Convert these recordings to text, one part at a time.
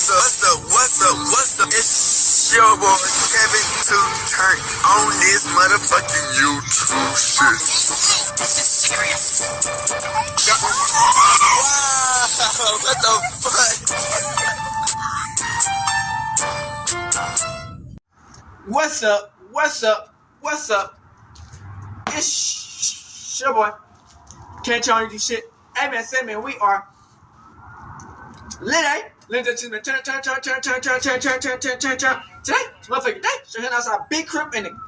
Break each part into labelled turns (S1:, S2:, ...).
S1: What's up? It's your boy Kevin to turn on this motherfucking YouTube shit. Wow, what the fuck?
S2: What's up? It's your boy. Can't tell you shit. Hey man, say man, we are lit. Today, motherfucking day. So here outside Big Crip and the gang.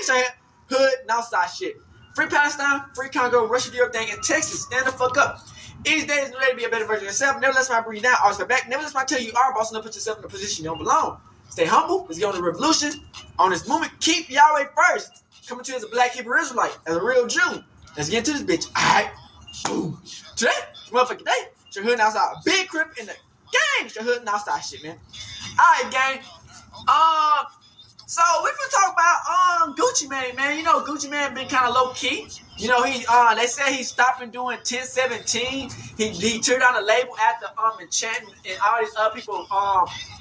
S2: So here, hood and outside shit. Free Palestine, free Congo, Russia, do your thing in Texas. Stand the fuck up. Each day is ready to be a better version of yourself. Never let somebody bring you down. Always fight back. Never let somebody tell you are boss enough. Put yourself in a position you don't belong. Stay humble. Let's get on the revolution. On this movement, keep Yahweh first. Coming to you as a black Hebrew Israelite, as a real Jew. Let's get into this bitch. Alright. Boom. Today, motherfucking day. So hood and outside Big Crip in the gang. So hood and outside shit, man. Alright, gang. So we finna talk about Gucci Mane, man. You know Gucci Mane been kind of low key. You know he they said he's stopping doing 1017. He turned down the label after enchanting and all these other people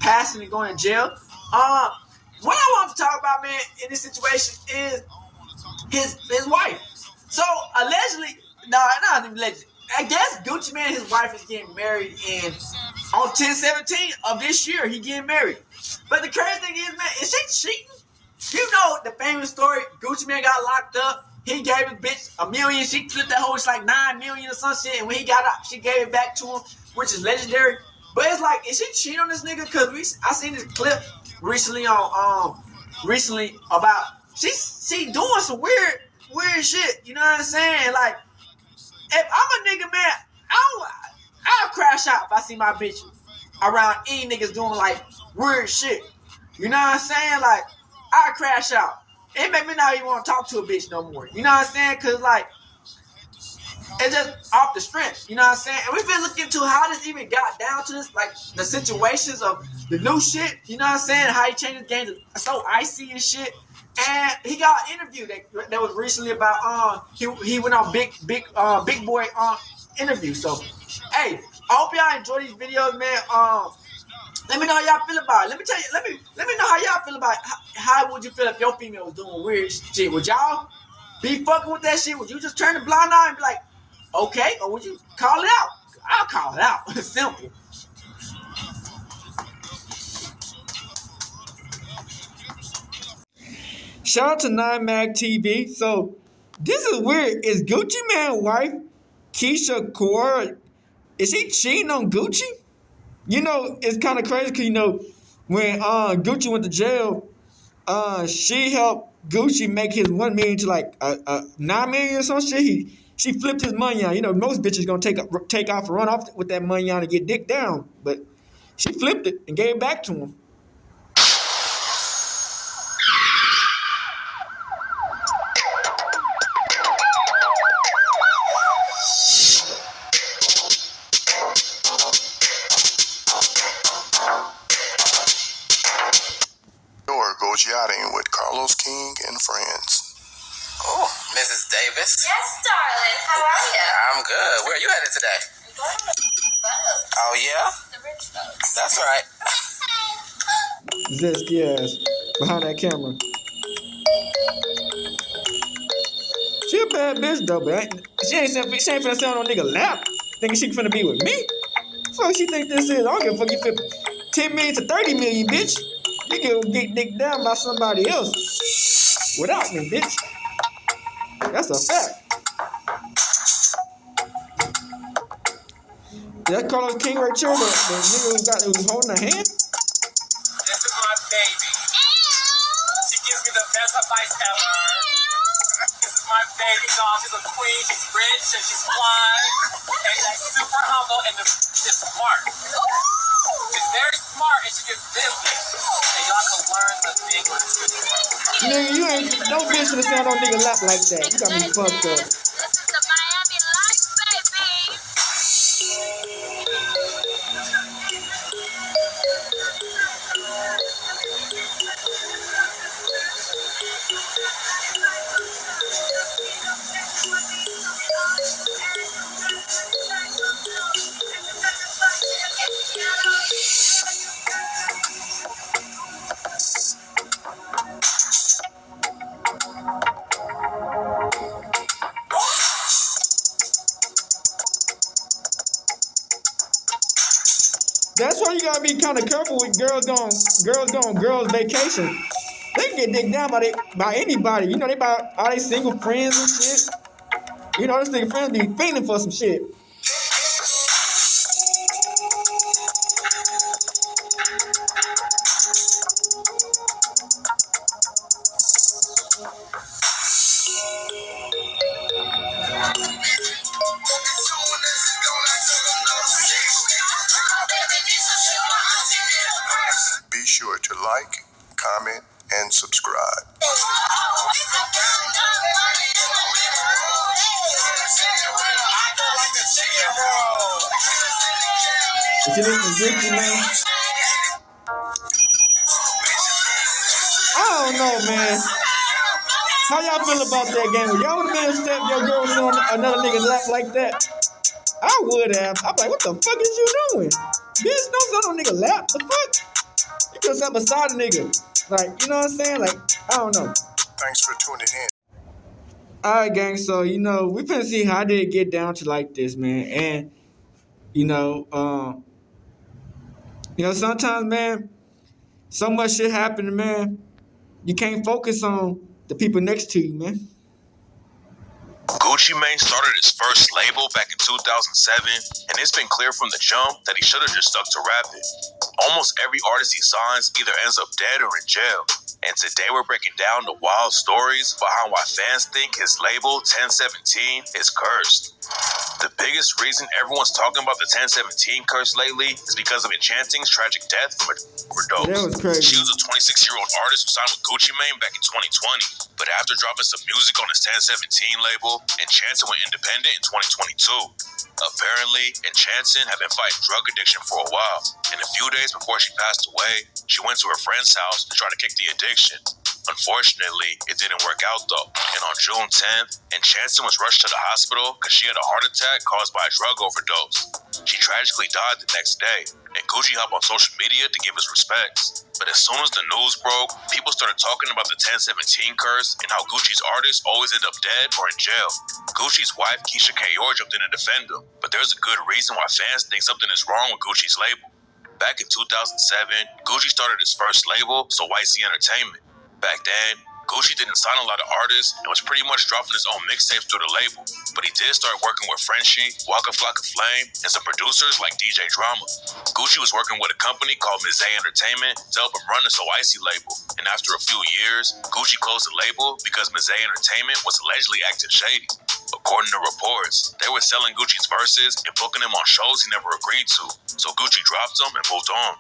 S2: passing and going to jail. What I want to talk about, man, in this situation is his wife. So allegedly, not even allegedly. I guess Gucci Mane and his wife is getting married on 10/17 of this year. He getting married. But the crazy thing is, man, is she cheating? You know the famous story. Gucci Mane got locked up. He gave his bitch $1 million. She flipped that whole, it's like $9 million or some shit. And when he got out, she gave it back to him, which is legendary. But it's like, is she cheating on this nigga? Cause I seen this clip recently about she doing some weird shit. You know what I'm saying? Like, if I'm a nigga, man, I'll crash out if I see my bitch around any niggas doing like weird shit. You know what I'm saying? Like, I'll crash out. It make me not even want to talk to a bitch no more. You know what I'm saying? Cause like, it's just off the strength. You know what I'm saying? And we've been looking into how this even got down to this, like the situations of the new shit. You know what I'm saying? How he changed the game to so icy and shit. And he got an interview that was recently about he went on Bigboy interview. So hey, I hope y'all enjoy these videos, man. Let me know how y'all feel about it. Let me know how y'all feel about it. How would you feel if your female was doing weird shit? Would y'all be fucking with that shit? Would you just turn the blind eye and be like, okay? Or would you call it out? I'll call it out. It's simple. Shout out to 9mag TV. So this is weird. Is Gucci Mane's wife, Keisha Cole, is she cheating on Gucci? You know, it's kind of crazy because, you know, when Gucci went to jail, she helped Gucci make his $1 million to like $9 million or some shit. She flipped his money on. You know, most bitches gonna take off and run off with that money on and get dick down, but she flipped it and gave it back to him.
S1: Cheatin with Carlos King and friends.
S3: Oh, Mrs. Davis.
S4: Yes, darling. How are you?
S3: I'm good. Where are you headed today?
S4: I'm going to the boat.
S3: Oh, yeah?
S4: The rich folks.
S3: That's right.
S2: Zesty ass behind that camera. She a bad bitch though, but she ain't finna sit on no nigga lap thinking she finna be with me. Fuck she think this is? I don't give a fuck. You flip 10 million to 30 million, bitch. You can get dick down by somebody else without me, bitch. That's a fact. That Carlos King right here, the nigga who was holding her hand.
S5: This is my baby. She gives me the best advice ever. This is my baby doll. She's a queen. She's rich and she's fly. And she's super humble and just smart. She's very smart and she gets business. And y'all can learn the thing with this.
S2: Nigga, you ain't no bitch to stand on nigga lap like that. You got me fucked up.
S4: This is the Miami life, baby.
S2: That's why you gotta be kind of careful with girls going girls vacation. They can get dicked down by anybody. You know, they by all they single friends and shit. You know, those single friends be fiending for some shit.
S1: Be sure to like, comment, and subscribe.
S2: If you listen to Guccie, man. I don't know, man. How y'all feel about that game? Y'all would have been upset if your girl was on another nigga's lap like that? I would have. I'm like, what the fuck is you doing? Bitch, don't sit on nigga lap. The fuck? You could sit beside a nigga. Like, you know what I'm saying? Like, I don't know.
S1: Thanks for tuning in.
S2: Alright, gang, so, you know, we finna see how did it get down to like this, man. And, you know, sometimes, man, so much shit happening, man. You can't focus on the people next to you, man.
S6: Gucci Mane started his first label back in 2007, and it's been clear from the jump that he should have just stuck to rapping. Almost every artist he signs either ends up dead or in jail. And today we're breaking down the wild stories behind why fans think his label, 1017, is cursed. The biggest reason everyone's talking about the 1017 curse lately is because of Enchanting's tragic death from an overdose.
S2: That was crazy.
S6: She was a 26-year-old artist who signed with Gucci Mane back in 2020. But after dropping some music on his 1017 label, Enchanting went independent in 2022. Apparently, Enchanting had been fighting drug addiction for a while, and a few days before she passed away, she went to her friend's house to try to kick the addiction. Unfortunately, it didn't work out though, and on June 10th, Enchanting was rushed to the hospital because she had a heart attack caused by a drug overdose. She tragically died the next day, and Gucci hopped on social media to give his respects. But as soon as the news broke, people started talking about the 1017 curse and how Gucci's artists always end up dead or in jail. Gucci's wife, Keisha Kayor, jumped in to defend him, but there's a good reason why fans think something is wrong with Gucci's label. Back in 2007, Gucci started his first label, So YC Entertainment. Back then, Gucci didn't sign a lot of artists and was pretty much dropping his own mixtapes through the label. But he did start working with Frenchie, Waka Flocka Flame, and some producers like DJ Drama. Gucci was working with a company called Mizé Entertainment to help him run the So YC label. And after a few years, Gucci closed the label because Mizé Entertainment was allegedly acting shady. According to reports, they were selling Gucci's verses and booking him on shows he never agreed to. So Gucci dropped them and moved on.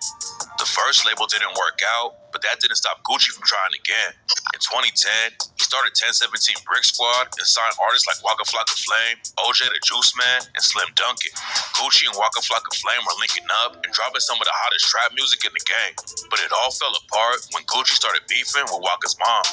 S6: The first label didn't work out, but that didn't stop Gucci from trying again. In 2010, he started 1017 Brick Squad and signed artists like Waka Flocka Flame, OJ the Juice Man, and Slim Dunkin. Gucci and Waka Flocka Flame were linking up and dropping some of the hottest trap music in the game. But it all fell apart when Gucci started beefing with Waka's mom.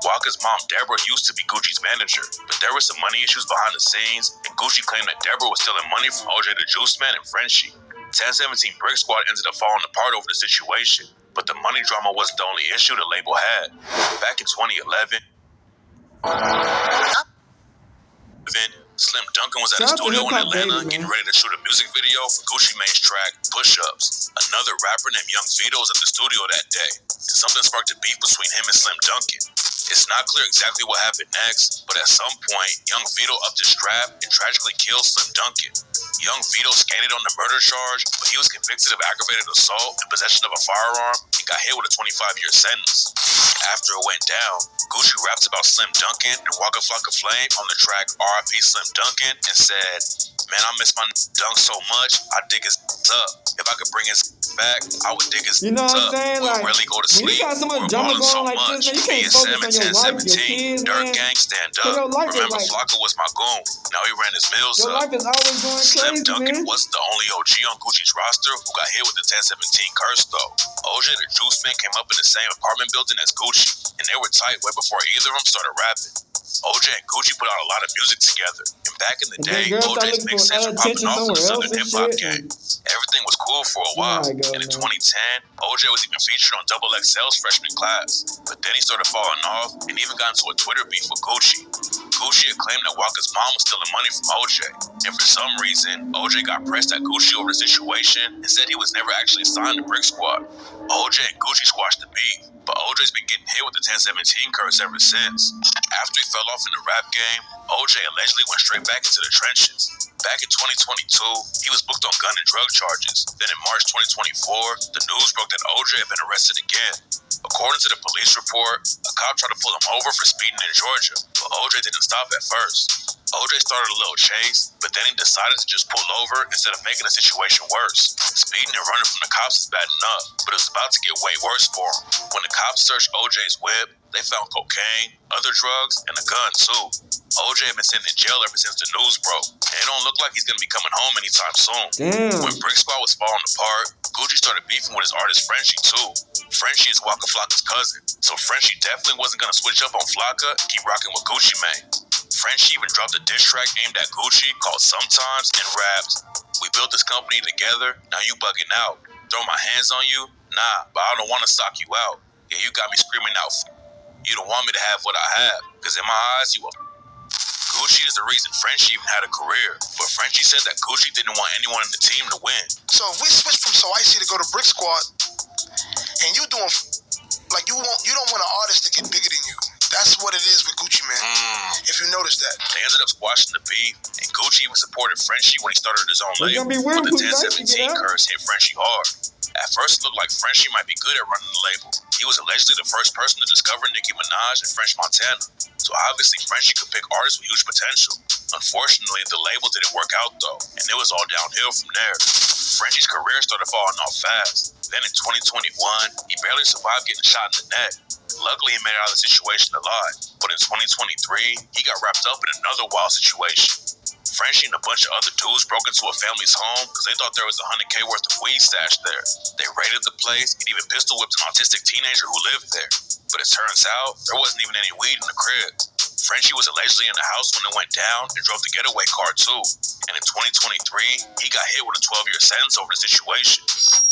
S6: Waka's mom, Deborah, used to be Gucci's manager, but there were some money issues behind the scenes, and Gucci claimed that Deborah was stealing money from OJ the Juice Man and Frenchie. 1017 Brick Squad ended up falling apart over the situation, but the money drama wasn't the only issue the label had. Back in 2011, Slim Dunkin was at a studio in Atlanta getting ready to shoot a music video for Gucci Mane's track, Push Ups. Another rapper named Young Vito was at the studio that day, and something sparked a beef between him and Slim Dunkin. It's not clear exactly what happened next, but at some point, Young Vito upped his strap and tragically killed Slim Dunkin. Young Vito skated on the murder charge, but he was convicted of aggravated assault and possession of a firearm and got hit with a 25-year sentence. After it went down, Gucci raps about Slim Dunkin and Waka Flocka Flame on the track R.I.P. Slim Dunkin and said, "Man, I miss my dunk so much, I dig his up. If I could bring his back, I would dig his up.
S2: You know what I'm saying?
S6: We'll
S2: Like,
S6: really go to
S2: when you
S6: sleep.
S2: got so much
S6: We're
S2: drama
S6: balling so
S2: going like
S6: much.
S2: this, man, you
S6: Me
S2: can't
S6: and
S2: focus
S6: Sam
S2: on
S6: at
S2: your wife, your
S6: 1017.
S2: kids,
S6: Dirt
S2: man.
S6: Gang, stand
S2: So your
S6: up.
S2: life is
S6: Remember,
S2: like-
S6: Flocka was my goon. Now he ran his mills
S2: Your
S6: up.
S2: life is always going
S6: Slim
S2: crazy,
S6: Dunkin
S2: man.
S6: wasn't the only OG on Gucci's roster who got hit with the 1017 curse, though. OJ the Juice Man came up in the same apartment building as Gucci, and they were tight way before either of them started rapping. OJ and Gucci put out a lot of music together, and Back in the
S2: And
S6: day,
S2: then girls start
S6: OJ's
S2: looking for
S6: mixtapes were popping
S2: attention
S6: off in the
S2: somewhere
S6: Southern
S2: else and
S6: hip-hop
S2: shit.
S6: game. Everything was cool for a while,
S2: There I go,
S6: and in
S2: man.
S6: 2010, OJ was even featured on XXL's freshman class. But then he started falling off and even got into a Twitter beef with Gucci. Gucci had claimed that Walker's mom was stealing money from OJ, and for some reason, OJ got pressed at Gucci over the situation and said he was never actually signed to Brick Squad. OJ and Gucci squashed the beef, but OJ's been getting hit with the 1017 curse ever since. After he fell off in the rap game, OJ allegedly went straight back into the trenches. Back in 2022, he was booked on gun and drug charges. Then in March 2024, the news broke that OJ had been arrested again. According to the police report, a cop tried to pull him over for speeding in Georgia, but OJ didn't stop at first. OJ started a little chase, but then he decided to just pull over instead of making the situation worse. Speeding and running from the cops is bad enough, but it was about to get way worse for him. When the cops searched OJ's whip, they found cocaine, other drugs, and a gun too. OJ had been sitting in jail ever since the news broke, and it don't look like he's gonna be coming home anytime soon.
S2: Damn.
S6: When Brick Squad was falling apart, Gucci started beefing with his artist Frenchie too. Frenchie is Waka Flocka's cousin, so Frenchie definitely wasn't gonna switch up on Flocka and keep rocking with Gucci Mane. Frenchie even dropped a diss track aimed at Gucci called Sometimes and raps, "We built this company together, now you bugging out. Throw my hands on you? Nah, but I don't wanna stock you out. Yeah, you got me screaming out, you don't want me to have what I have, cause in my eyes, you a Gucci is the reason Frenchie even had a career, but Frenchie said that Gucci didn't want anyone in the team to win.
S1: So if we switch from So Icy to go to Brick Squad, and you doing like you don't want an artist to get bigger than you. That's what it is with Gucci Mane. If you notice that.
S6: They ended up squashing the beef, and Gucci even supported Frenchie when he started his own
S2: It's
S6: label,
S2: gonna be weird
S6: but the
S2: when Gucci
S6: 1017
S2: get out.
S6: curse hit Frenchie hard. At first, it looked like Frenchie might be good at running the label. He was allegedly the first person to discover Nicki Minaj and French Montana, so obviously Frenchie could pick artists with huge potential. Unfortunately, the label didn't work out though, and it was all downhill from there. Frenchie's career started falling off fast. Then in 2021, he barely survived getting shot in the neck. Luckily, he made it out of the situation alive, but in 2023, he got wrapped up in another wild situation. Frenchie and a bunch of other dudes broke into a family's home because they thought there was $100K worth of weed stashed there. They raided the place and even pistol whipped an autistic teenager who lived there. But it turns out there wasn't even any weed in the crib. Frenchie was allegedly in the house when it went down and drove the getaway car too. And in 2023, he got hit with a 12-year sentence over the situation.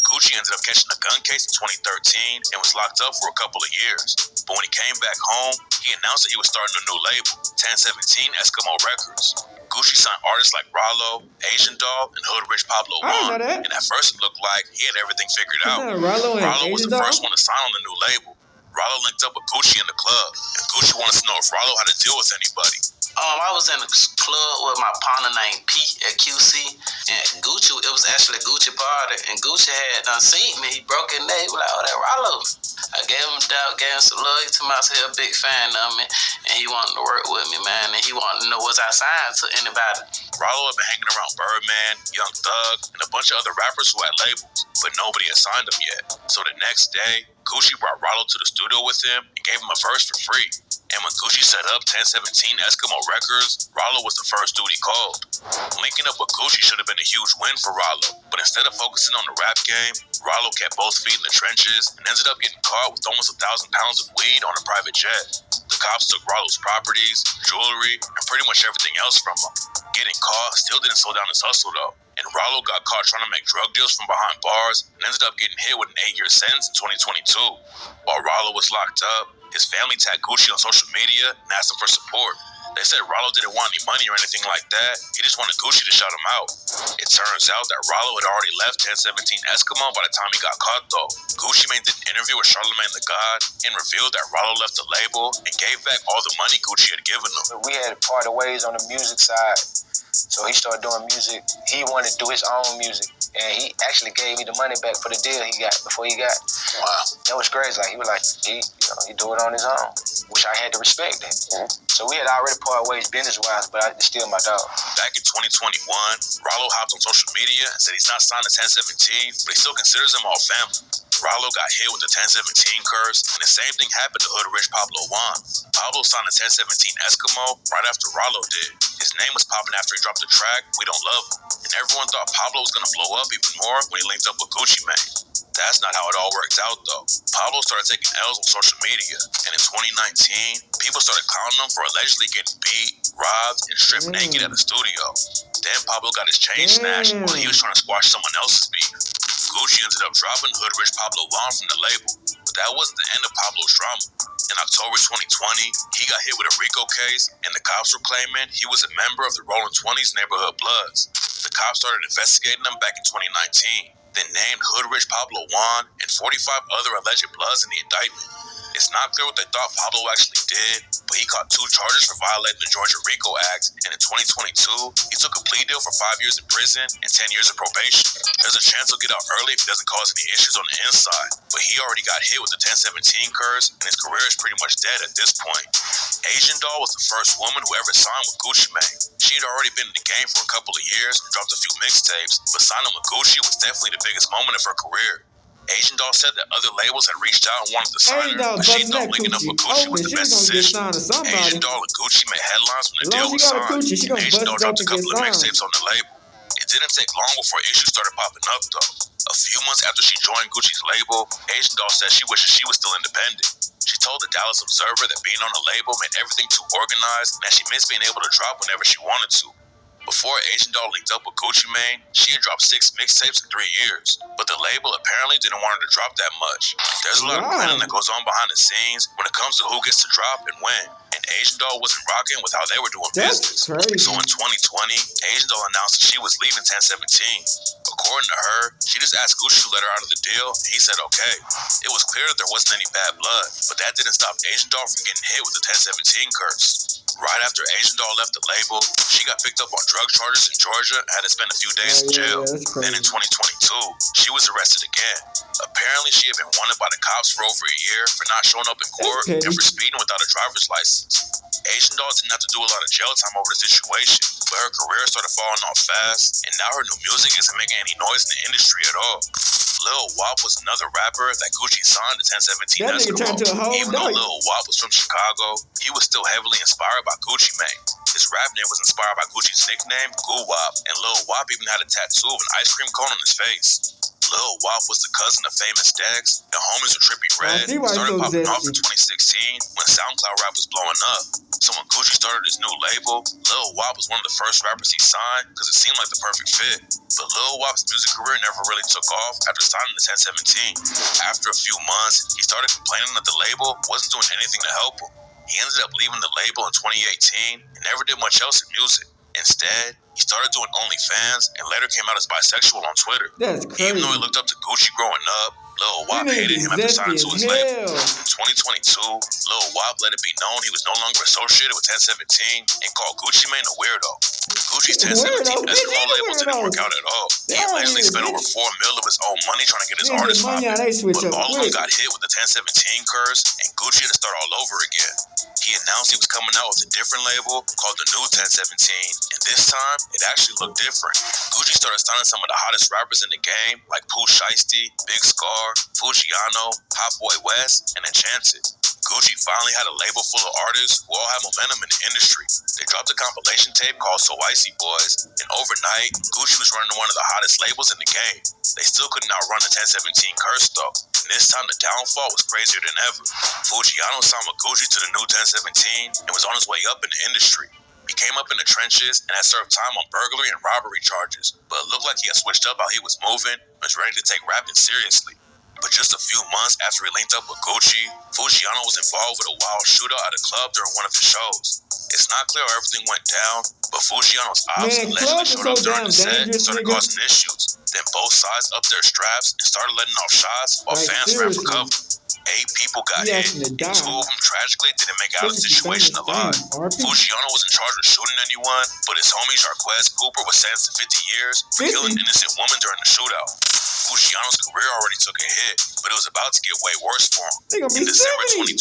S6: Gucci ended up catching a gun case in 2013 and was locked up for a couple of years. But when he came back home, he announced that he was starting a new label, 1017 Eskimo Records. Gucci signed artists like Rollo, Asian Doll, and Hood Rich Pablo
S2: I didn't know
S6: Juan,
S2: that.
S6: and at first it looked like he had everything figured out.
S2: Isn't that Rollo and
S6: Was
S2: Asian
S6: the
S2: Doll?
S6: first one to sign on the new label. Rollo linked up with Gucci in the club, and Gucci wanted to know if Rollo had to deal with anybody.
S3: I was in a club with my partner named Pete at QC, and Gucci, it was actually a Gucci party, and Gucci had done seen me. He broke his neck, like, oh, that Rollo. I gave him a doubt, gave him some love. He told me I was a big fan of me, and he wanted to work with me, man, and he wanted to know was I signed to anybody.
S6: Rollo had been hanging around Birdman, Young Thug, and a bunch of other rappers who had labels, but nobody had signed him yet. So the next day, Gucci brought Rollo to the studio with him and gave him a verse for free. And when Gucci set up 1017 Eskimo Records, Rollo was the first dude he called. Linking up with Gucci should have been a huge win for Rollo, but instead of focusing on the rap game, Rollo kept both feet in the trenches and ended up getting caught with almost 1,000 pounds of weed on a private jet. The cops took Rollo's properties, jewelry, and pretty much everything else from him. Getting caught still didn't slow down his hustle though, and Rollo got caught trying to make drug deals from behind bars and ended up getting hit with an 8-year sentence in 2022. While Rollo was locked up, his family tagged Gucci on social media and asked him for support. They said Rollo didn't want any money or anything like that. He just wanted Gucci to shout him out. It turns out that Rollo had already left 1017 Eskimo by the time he got caught though. Gucci Mane did an interview with Charlamagne the God and revealed that Rollo left the label and gave back all the money Gucci had given him.
S7: We had parted ways on the music side. So he started doing music. He wanted to do his own music. And he actually gave me the money back for the deal he got before he got.
S3: Wow.
S7: That was crazy. Like he was like, he do it on his own, which I had to respect that. So we had already parted ways business-wise, but it's still my dog.
S6: Back in 2021, Rollo hopped on social media and said he's not signed to 1017, but he still considers them all family. Rollo got hit with the 1017 curse, and the same thing happened to Hood Rich Pablo Juan. Pablo signed the 1017 Eskimo right after Rollo did. His name was popping after he dropped the track, We Don't Love Him, and everyone thought Pablo was going to blow up even more when he linked up with Gucci Mane. That's not how it all worked out, though. Pablo started taking L's on social media, and in 2019, people started clowning him for allegedly getting beat, robbed, and stripped naked at the studio. Then Pablo got his chain snatched while he was trying to squash someone else's beef. Gucci ended up dropping Hood Rich Pablo Juan from the label, but that wasn't the end of Pablo's drama. In October 2020, he got hit with a RICO case, and the cops were claiming he was a member of the Rolling 20s Neighborhood Bloods. The cops started investigating him back in 2019, then named Hood Rich Pablo Juan and 45 other alleged Bloods in the indictment. It's not clear what they thought Pablo actually did, but he caught 2 charges for violating the Georgia RICO Act, and in 2022, he took a plea deal for 5 years in prison and 10 years of probation. There's a chance he'll get out early if he doesn't cause any issues on the inside, but he already got hit with the 1017 curse, and his career is pretty much dead at this point. Asian Doll was the first woman who ever signed with Gucci Mane. She had already been in the game for a couple of years and dropped a few mixtapes, but signing with Gucci was definitely the biggest moment of her career. Asian Doll said that other labels had reached out and wanted to sign her, but she thought linking up with Gucci was the best decision. Asian Doll and Gucci made headlines when the deal was signed, and Asian Doll dropped a couple of mixtapes on the label. It didn't take long before issues started popping up, though. A few months after she joined Gucci's label, Asian Doll said she wishes she was still independent. She told the Dallas Observer that being on the label made everything too organized, and that she missed being able to drop whenever she wanted to. Before Asian Doll linked up with Gucci Mane, she had dropped 6 mixtapes in 3 years, but the label apparently didn't want her to drop that much. There's a lot of planning that goes on behind the scenes when it comes to who gets to drop and when, and Asian Doll wasn't rocking with how they were doing business.
S2: Crazy.
S6: So in 2020, Asian Doll announced that she was leaving 1017. According to her, she just asked Gucci to let her out of the deal, and he said okay. It was clear that there wasn't any bad blood, but that didn't stop Asian Doll from getting hit with the 1017 curse. Right after Asian Doll left the label, she got picked up on drug charges in Georgia and had to spend a few days in jail. Then in 2022, she was arrested again. Apparently, she had been wanted by the cops for over a year for not showing up in court and for speeding without a driver's license. Asian Doll didn't have to do a lot of jail time over the situation, but her career started falling off fast, and now her new music isn't making any noise in the industry at all. Lil Wop was another rapper that Gucci signed to 1017 Escrow. Even though Lil Wop was from Chicago, he was still heavily inspired by Gucci Mane. His rap name was inspired by Gucci's nickname, Goo Wop, and Lil Wop even had a tattoo of an ice cream cone on his face. Lil Wop was the cousin of famous Dex, and homies with Trippie Redd started popping off in 2016 when SoundCloud rap was blowing up. So when Gucci started his new label, Lil Wop was one of the first rappers he signed because it seemed like the perfect fit. But Lil Wop's music career never really took off after signing to 1017. After a few months, he started complaining that the label wasn't doing anything to help him. He ended up leaving the label in 2018 and never did much else in music. Instead, he started doing OnlyFans and later came out as bisexual on Twitter.
S2: That's crazy.
S6: Even though he looked up to Gucci growing up, Lil Wop hated him after signing to his label. In 2022, Lil Wop let it be known he was no longer associated with 1017 and called Gucci Mane a weirdo. Gucci's 1017 Escrow label didn't work out at all. He allegedly spent over $4 million of his own money trying to get his artists popping, but all of them got hit with the 1017 curse, and Gucci had to start all over again. He announced he was coming out with a different label called the New 1017, and this time, it actually looked different. Gucci started signing some of the hottest rappers in the game, like Pooh Shiesty, Big Scar, Fujiano, Hot Boy West, and Enchanted. Gucci finally had a label full of artists who all had momentum in the industry. They dropped a compilation tape called So Icy Boys, and overnight, Gucci was running one of the hottest labels in the game. They still couldn't outrun the 1017 curse though, and this time the downfall was crazier than ever. Fujiano signed with Gucci to the New 1017 and was on his way up in the industry. He came up in the trenches and had served time on burglary and robbery charges, but it looked like he had switched up how he was moving and was ready to take rapping seriously. But just a few months after he linked up with Gucci, Fujiano was involved with a wild shootout at a club during one of his shows. It's not clear how everything went down, but Fujiano's ops allegedly showed up during the set and started causing issues. Then both sides upped their straps and started letting off shots while fans ran for cover. 8 people got hit, and 2 of them tragically didn't make out of the situation alive. Fujiano wasn't charged with shooting anyone, but his homie Jarquez Cooper was sentenced to 50 years for killing an innocent woman during the shootout. Fujiano's career already took a hit, but it was about to get way worse for him. In December 2020,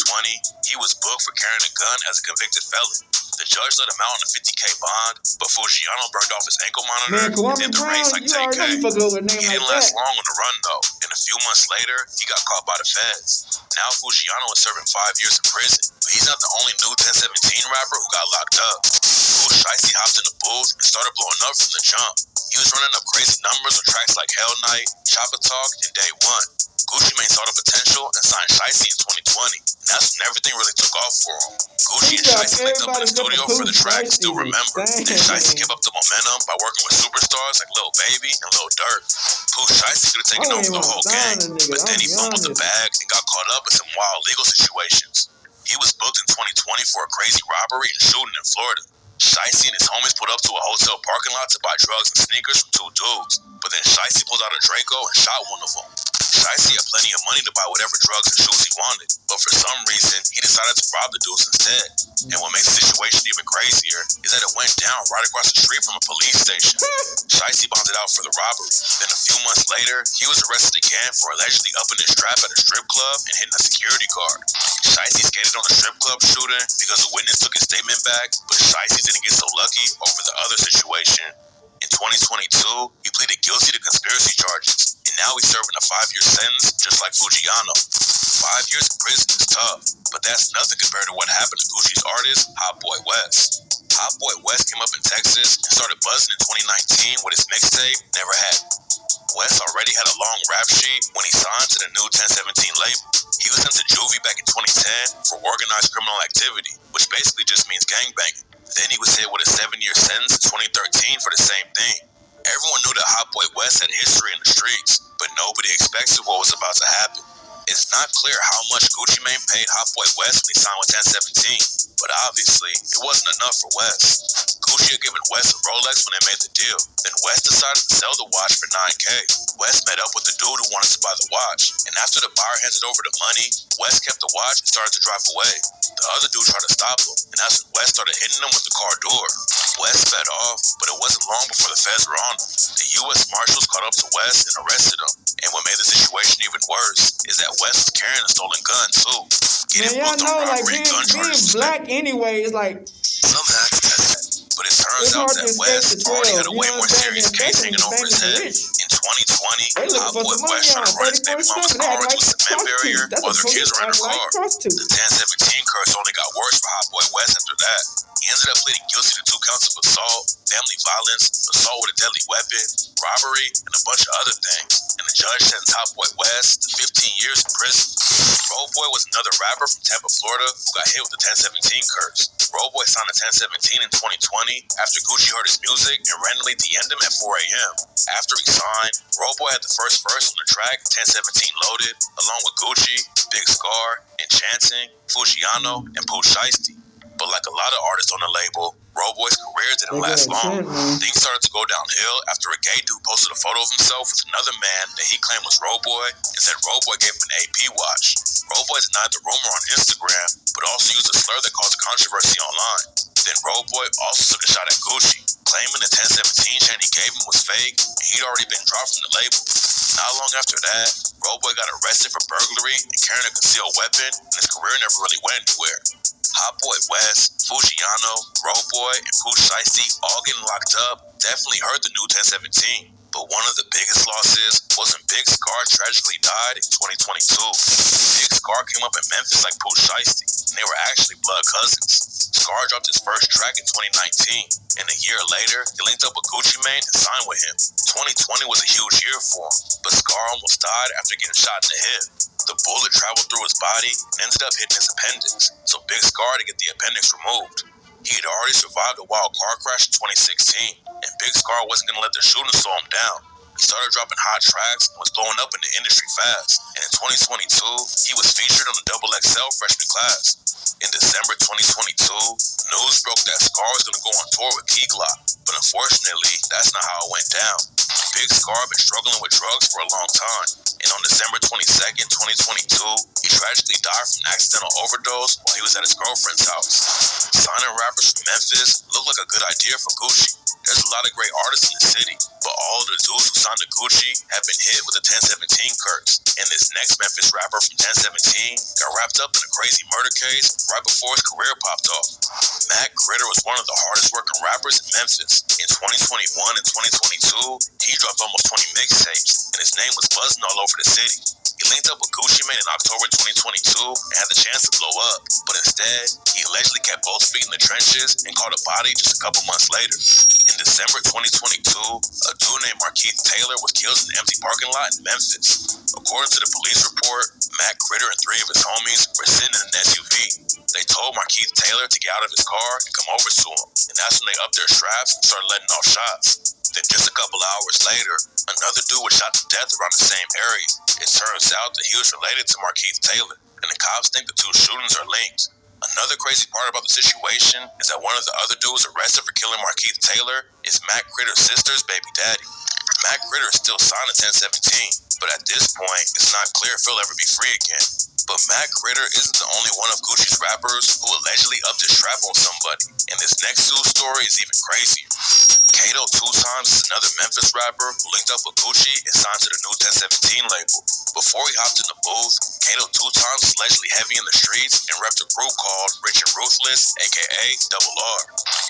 S6: he was booked for carrying a gun as a convicted felon. The judge let him out on a $50K bond, but Fujiano burned off his ankle monitor and did the race like 10K. He didn't last long on the run though, and a few months later, he got caught by the feds. Now Fujiano is serving 5 years in prison, but he's not the only New 1017 rapper who got locked up. Pooh Shiesty hopped in the booth and started blowing up from the jump. He was running up crazy numbers on tracks like Hell Night, Chopper Talk, and Day One. Gucci Mane saw the potential and signed Shiesty in 2020. And that's when everything really took off for him. Gucci and Shiesty linked up in the studio for the track Still Remember. Then Shiesty kept up the momentum by working with superstars like Lil Baby and Lil Durk. Pooh Shiesty could have taken over the whole gang, but then he fumbled the bag and got caught up in some wild legal situations. He was booked in 2020 for a crazy robbery and shooting in Florida. Shiesty and his homies pulled up to a hotel parking lot to buy drugs and sneakers from two dudes, but then Shiesty pulled out a Draco and shot one of them. Shiesty had plenty of money to buy whatever drugs and shoes he wanted, but for some reason, he decided to rob the dudes instead. And what makes the situation even crazier is that it went down right across the street from a police station. Shiesty bonded out for the robbery. Then a few months later, he was arrested again for allegedly upping his strap at a strip club and hitting a security guard. Shiesty skated on the strip club shooting because a witness took his statement back, but Shiesty didn't get so lucky over the other situation. In 2022, he pleaded guilty to conspiracy charges, and now he's serving a 5-year sentence just like Fujiano. 5 years in prison is tough, but that's nothing compared to what happened to Gucci's artist, Hot Boy West. Hot Boy West came up in Texas and started buzzing in 2019 with his mixtape, Never Had. West already had a long rap sheet when he signed to the new 1017 label. He was sent to juvie back in 2010 for organized criminal activity, which basically just means gangbanging. Then he was hit with a 7-year sentence in 2013 for the same thing. Everyone knew that Hot Boy West had history in the streets, but nobody expected what was about to happen. It's not clear how much Gucci Mane paid Hot Boy West when he signed with 1017, but obviously, it wasn't enough for West. Gucci had given West a Rolex when they made the deal. Then West decided to sell the watch for $9K. West met up with the dude who wanted to buy the watch, and after the buyer handed over the money, West kept the watch and started to drive away. The other dude tried to stop him, and that's when West started hitting him with the car door. West sped off, but it wasn't long before the feds were on him. The U.S. Marshals caught up to West and arrested him. And what made the situation even worse is that West was carrying a stolen gun too.
S2: Man, y'all know, like, being black anyway is like...
S6: Some acts test that, but it turns out that West already had a way more serious case hanging over his head. In 2020, Hot Boy West tried to run his baby mama's car into a cement barrier while their kids were in her car. The 1017 curse only got worse for Hot Boy West after that. He ended up pleading guilty to 2 counts of assault, family violence, assault with a deadly weapon, robbery, and a bunch of other things. And the judge sentenced Hot Boy West to 15 years in prison. Road Boy was another rapper from Tampa, Florida, who got hit with the 1017 curse. Road Boy signed a 1017 in 2020 after Gucci heard his music and randomly DM'd him at 4 a.m. After he signed, Road Boy had the first verse on the track 1017 Loaded, along with Gucci, Big Scar, Cheatin, Fujiano, and Pooh Shiesty. But like a lot of artists on the label, Road Boy's career didn't last long. Things started to go downhill after a gay dude posted a photo of himself with another man that he claimed was Road Boy and said Road Boy gave him an AP watch. Road Boy denied the rumor on Instagram, but also used a slur that caused a controversy online. Then Road Boy also took a shot at Gucci, claiming the 1017 chain he gave him was fake and he'd already been dropped from the label. Not long after that, Road Boy got arrested for burglary and carrying a concealed weapon, and his career never really went anywhere. Hot Boy West, Fujiano, Road Boy, and Pooh Shiesty all getting locked up definitely hurt the new 1017. But one of the biggest losses was when Big Scar tragically died in 2022. Big Scar came up in Memphis like Pooh Shiesty, and they were actually blood cousins. Scar dropped his first track in 2019, and a year later, he linked up with Gucci Mane and signed with him. 2020 was a huge year for him, but Scar almost died after getting shot in the hip. The bullet traveled through his body and ended up hitting his appendix, so Big Scar had to get the appendix removed. He had already survived a wild car crash in 2016, and Big Scar wasn't going to let the shooting slow him down. He started dropping hot tracks and was blowing up in the industry fast, and in 2022, he was featured on the XXL freshman class. In December 2022, news broke that Scar was going to go on tour with Key Glock, but unfortunately, that's not how it went down. Big Scar had been struggling with drugs for a long time, and on December 22nd, 2022, he tragically died from an accidental overdose while he was at his girlfriend's house. Signing rappers from Memphis looked like a good idea for Gucci. There's a lot of great artists in the city, but all of the dudes who signed to Gucci have been hit with the 1017 curse. And this next Memphis rapper from 1017 got wrapped up in a crazy murder case right before his career popped off. Matt Critter was one of the hardest working rappers in Memphis. In 2021 and 2022, he dropped almost 20 mixtapes, and his name was buzzing all over the city. He linked up with Gucci Mane in October 2022 and had the chance to blow up, but instead, he allegedly kept both feet in the trenches and caught a body just a couple months later. In December 2022, a dude named Markeith Taylor was killed in an empty parking lot in Memphis. According to the police report, Matt Critter and 3 of his homies were sitting in an SUV. They told Markeith Taylor to get out of his car and come over to him, and that's when they upped their straps and started letting off shots. Then just a couple hours later, another dude was shot to death around the same area. It turns out that he was related to Markeith Taylor, and the cops think the 2 shootings are linked. Another crazy part about the situation is that one of the other dudes arrested for killing Markeith Taylor is Matt Critter's sister's baby daddy. Matt Critter is still signed to 1017, but at this point, it's not clear if he'll ever be free again. But Matt Critter isn't the only one of Gucci's rappers who allegedly upped his strap on somebody, and this next news story is even crazier. Kato 2 Times is another Memphis rapper who linked up with Gucci and signed to the new 1017 label. Before he hopped in the booth, Kato 2 Times was allegedly heavy in the streets and repped a group called Rich and Ruthless, aka Double R.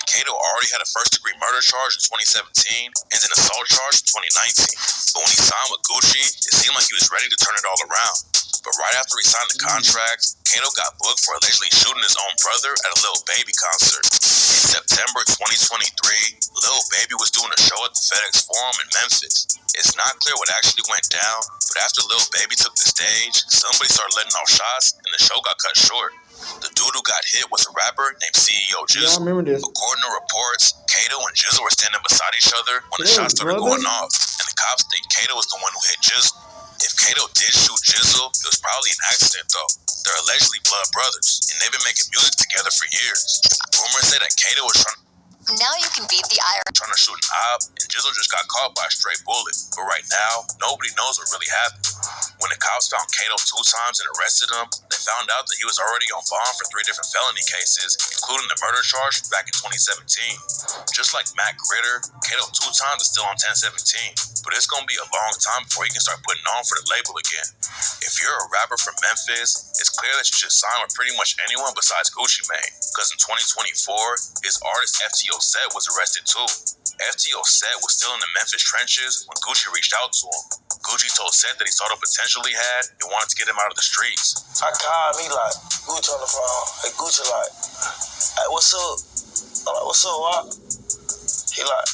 S6: Kato already had a first-degree murder charge in 2017 and an assault charge in 2019. But when he signed with Gucci, it seemed like he was ready to turn it all around. But right after he signed the contract, Kato got booked for allegedly shooting his own brother at a Lil Baby concert. In September 2023, Lil Baby was doing a show at the FedEx Forum in Memphis. It's not clear what actually went down, but after Lil Baby took the stage, somebody started letting off shots and the show got cut short. The dude who got hit was a rapper named CEO Jizzle.
S2: Yeah, I remember this.
S6: According to reports, Kato and Jizzle were standing beside each other when the shots started going off, and the cops think Kato was the one who hit Jizzle. If Kato did shoot Jizzle, it was probably an accident though. They're allegedly blood brothers, and they've been making music together for years. Rumors say that Kato was
S8: Now you can beat the IRS.
S6: trying to shoot an op, and Jizzle just got caught by a stray bullet. But right now, nobody knows what really happened. When the cops found Kato 2 times and arrested him, they found out that he was already on bond for 3 different felony cases, including the murder charge back in 2017. Just like Matt Critter, Kato 2 times is still on 1017, but it's gonna be a long time before he can start putting on for the label again. If you're a rapper from Memphis, it's clear that you should sign with pretty much anyone besides Gucci Mane, because in 2024, his artist FTO Set was arrested too. FTO Set was still in the Memphis trenches when Gucci reached out to him. Gucci told Set that he saw the potential he had and wanted to get him out of the streets.
S9: I called me like, Gucci on the phone. Hey, Gucci like, hey, what's up? I'm like, what's up, Wop? He like,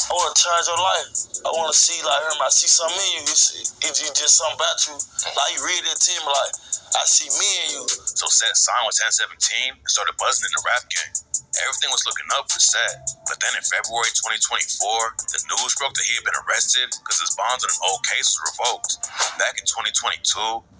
S9: I want to charge your life. I want to see, like, I see something in you. If you just something about you, like, you read it to him, like, I see me in you.
S6: So Set signed with 1017 and started buzzing in the rap game. Everything was looking up for Set, but then in February 2024, the news broke that he had been arrested because his bonds on an old case was revoked. Back in 2022,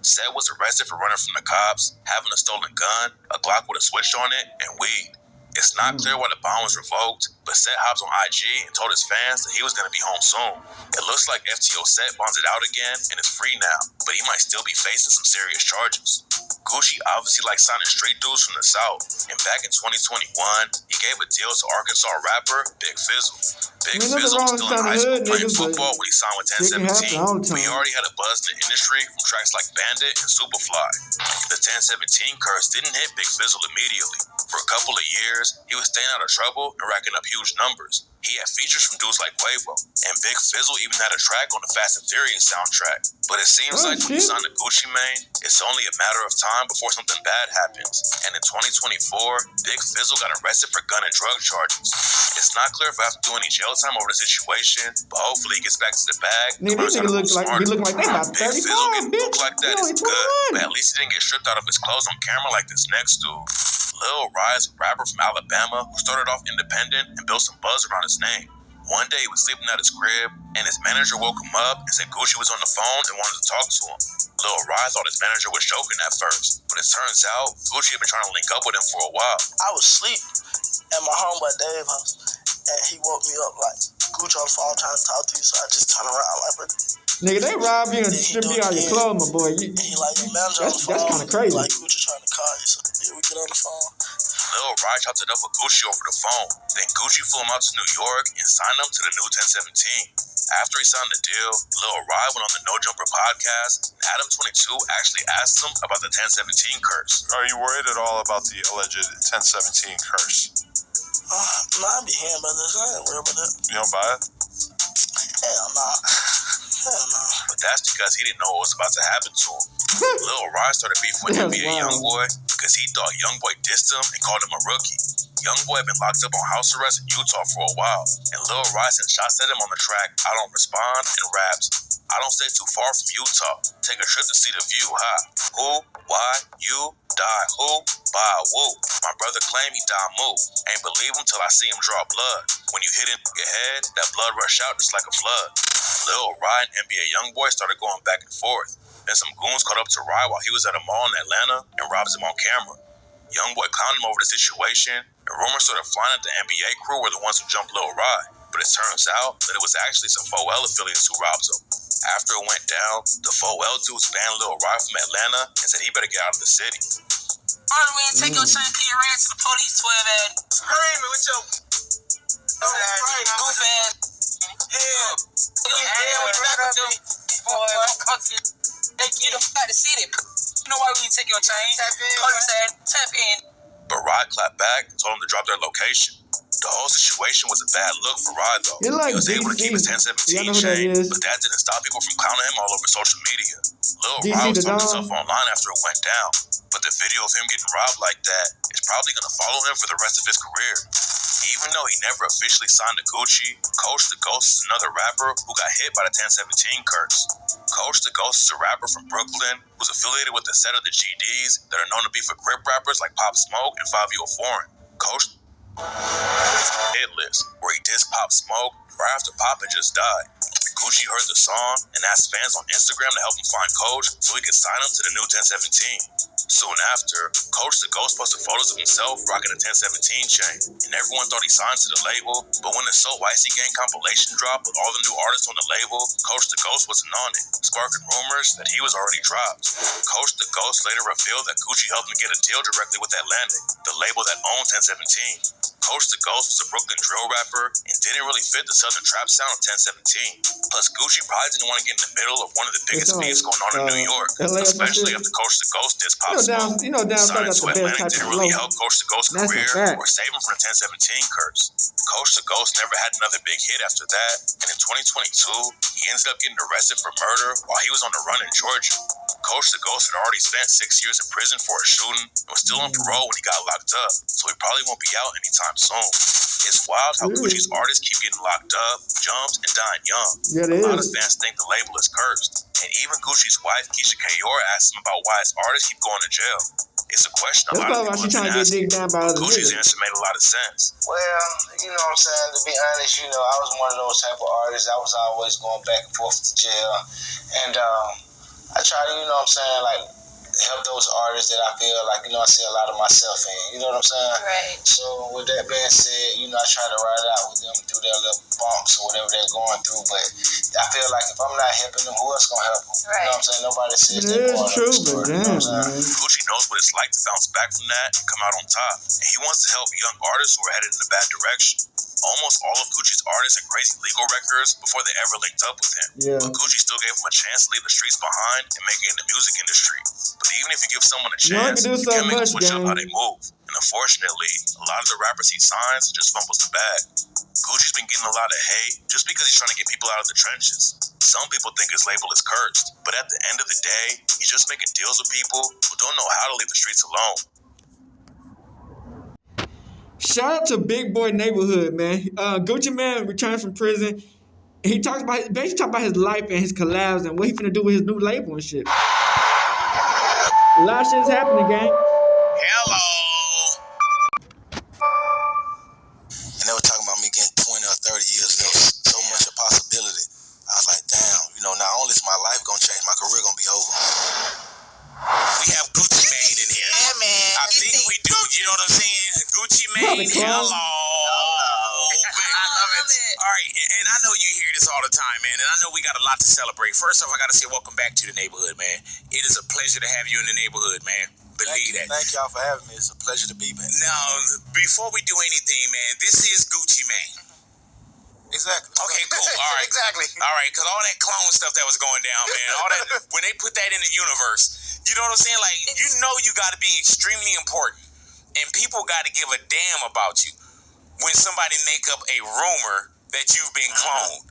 S6: Set was arrested for running from the cops, having a stolen gun, a Glock with a switch on it, and weed. It's not clear why the bond was revoked, but Set hops on IG and told his fans that he was going to be home soon. It looks like FTO Set bonds it out again and is free now, but he might still be facing some serious charges. Gucci obviously likes signing street dudes from the South, and back in 2021, he gave a deal to Arkansas rapper Big Fizzle. Big Fizzle was still in high school playing football when he signed with 1017, but he already had a buzz in the industry from tracks like Bandit and Superfly. The 1017 curse didn't hit Big Fizzle immediately. For a couple of years, he was staying out of trouble and racking up huge numbers. He had features from dudes like Quavo, and Big Fizzle even had a track on the Fast and Furious soundtrack. But it seems like when you sign to Gucci Mane, it's only a matter of time before something bad happens. And in 2024, Big Fizzle got arrested for gun and drug charges. It's not clear if I have to do any jail time over the situation, but hopefully he gets back to the bag.
S2: Nigga, these niggas look like they about 35,
S6: Big Fizzle getting
S2: bitch.
S6: booked like that is good, but at least he didn't get stripped out of his clothes on camera like this next dude. Lil Rise, a rapper from Alabama who started off independent and built some buzz around his name. One day he was sleeping at his crib and his manager woke him up and said Gucci was on the phone and wanted to talk to him. Lil Rise thought his manager was joking at first, but it turns out Gucci had been trying to link up with him for a while.
S9: I was asleep at my homeboy Dave's house, and he woke me up like, Gucci on the phone trying to talk to you, so I just turned around like, but
S2: Nigga, they rob you and strip you out your clothes, my boy.
S9: he like, your manager on the phone.
S2: That's kind of crazy.
S9: Like, Gucci trying to call you, so yeah, we get on the phone.
S6: Lil Rise chopped it up with Gucci over the phone. Then Gucci flew him out to New York and signed him to the new 1017. After he signed the deal, Lil Rise went on the No Jumper podcast, and Adam22 actually asked him about the 1017 curse.
S10: Are you worried at all about the alleged 1017 curse?
S9: Nah, I be hearing about this. I ain't worried about that.
S10: You don't buy it?
S9: Hell nah. Hell nah.
S6: But that's because he didn't know what was about to happen to him. Lil Rise started beefing with NBA Youngboy because he thought Youngboy dissed him and called him a rookie. Youngboy had been locked up on house arrest in Utah for a while, and Lil Rise sent shots at him on the track I Don't Respond and raps, I don't stay too far from Utah. Take a trip to see the view, huh? Who, why, you, die, who, bye, woo. My brother claim he died moo. Ain't believe him till I see him draw blood. When you hit in your head, that blood rush out just like a flood. Lil Ryan, NBA Youngboy, started going back and forth. Then some goons caught up to Ryan while he was at a mall in Atlanta and robbed him on camera. Youngboy clowned him over the situation, and rumors started flying that the NBA crew were the ones who jumped Lil Ryan. But it turns out that it was actually some 4L affiliates who robbed him. After it went down, the 4L dudes banned Lil Ryan from Atlanta and said he better get out of the city.
S3: We ain't take your chain, P, and ran to the police 12 at. Hurry me with your goof ass. Yeah, we back with them. They get up out the city. You know why we didn't take your chain? Police said, tap in.
S6: But Rod clapped back and told him to drop their location. The whole situation was a bad look for Rod, though.
S2: He like
S6: was able to keep his 1017 chain, but that didn't stop people from clowning him all over social media. Lil Rod was talking himself online after it went down, but the video of him getting robbed like that is probably going to follow him for the rest of his career. Even though he never officially signed to Gucci, Coach the Ghost is another rapper who got hit by the 1017 curse. Coach the Ghost is a rapper from Brooklyn who's affiliated with a set of the GDs that are known to be for grip rappers like Pop Smoke and Fabio Foreign. Coach hit list where he dissed Pop Smoke right after Pop had just died. Gucci heard the song and asked fans on Instagram to help him find Coach so he could sign him to the new 1017. Soon after, Coach the Ghost posted photos of himself rocking a 1017 chain, and everyone thought he signed to the label, but when the So Icy Gang compilation dropped with all the new artists on the label, Coach the Ghost wasn't on it, sparking rumors that he was already dropped. Coach the Ghost later revealed that Gucci helped him get a deal directly with Atlantic, the label that owned 1017. Coach the Ghost was a Brooklyn drill rapper and didn't really fit the southern trap sound of 1017. Plus, Gucci probably didn't want to get in the middle of one of the biggest beefs going on in New York, especially after Coach the Ghost dissed Pop Smoke.
S2: Signing to Atlantic didn't really help Coach the Ghost's career or save him from the 1017 curse. Coach the Ghost never had another big hit after that, and in 2022, he ended up getting arrested for murder while he was on the run in Georgia. Coach the Ghost had already spent 6 years in prison for a shooting and was still on parole when he got locked up, so he probably won't be out anytime soon. It's wild how Gucci's artists keep getting locked up, jumped, and dying young. A lot of fans think the label is cursed, and even Gucci's wife, Keisha Kayor, asked him about why his artists keep going to jail. It's a question a lot of people have been asking, but Gucci's answer made a lot of sense.
S7: Well, you know what I'm saying, to be honest, you know, I was one of those type of artists. I was always going back and forth to jail, and I try to, you know what I'm saying, like, help those artists that I feel like, you know, I see a lot of myself in. You know what I'm saying?
S4: Right.
S7: So with that being said, you know, I try to ride out with them through their little bumps or whatever they're going through. But I feel like if I'm not helping them, who else gonna help them?
S4: Right.
S7: You know what I'm saying? Nobody says they're going through the story. You know what I'm saying?
S6: Gucci knows what it's like to bounce back from that and come out on top. And he wants to help young artists who are headed in a bad direction. Almost all of Gucci's artists had crazy legal records before they ever linked up with him. But Gucci still gave him a chance to leave the streets behind and make it in the music industry. But even if you give someone a chance, you can't make them switch up how they move. And unfortunately, a lot of the rappers he signs just fumbles the bag. Gucci's been getting a lot of hate just because he's trying to get people out of the trenches. Some people think his label is cursed, but at the end of the day, he's just making deals with people who don't know how to leave the streets alone.
S2: Shout out to Bigboy Neighborhood, man. Gucci Man returned from prison. He talks about basically talk about his life and his collabs and what he finna do with his new label and shit. A lot of shit's happening, gang.
S6: Hello.
S11: And they were talking about me getting 20 or 30 years ago. So much a possibility. I was like, damn, you know, not only is my life gonna change, my career gonna be over.
S12: We have Gucci Mane in here.
S3: Yeah, man.
S12: I think we do. You know what I'm saying? Gucci Mane. Hello.
S3: I love it.
S12: All right, and I know you hear this all the time, man, and I know we got a lot to celebrate. First off, I got to say welcome back to the neighborhood, man. It is a pleasure to have you in the neighborhood, man. Believe that.
S11: Thank y'all for having me. It's a pleasure to be back.
S12: Now, before we do anything, man, this is Gucci Mane.
S11: Exactly.
S12: Okay, cool. All right.
S11: Exactly.
S12: All right, because all that clone stuff that was going down, man, all that, when they put that in the universe, you know what I'm saying? Like, you know you got to be extremely important, and people got to give a damn about you when somebody make up a rumor that you've been cloned.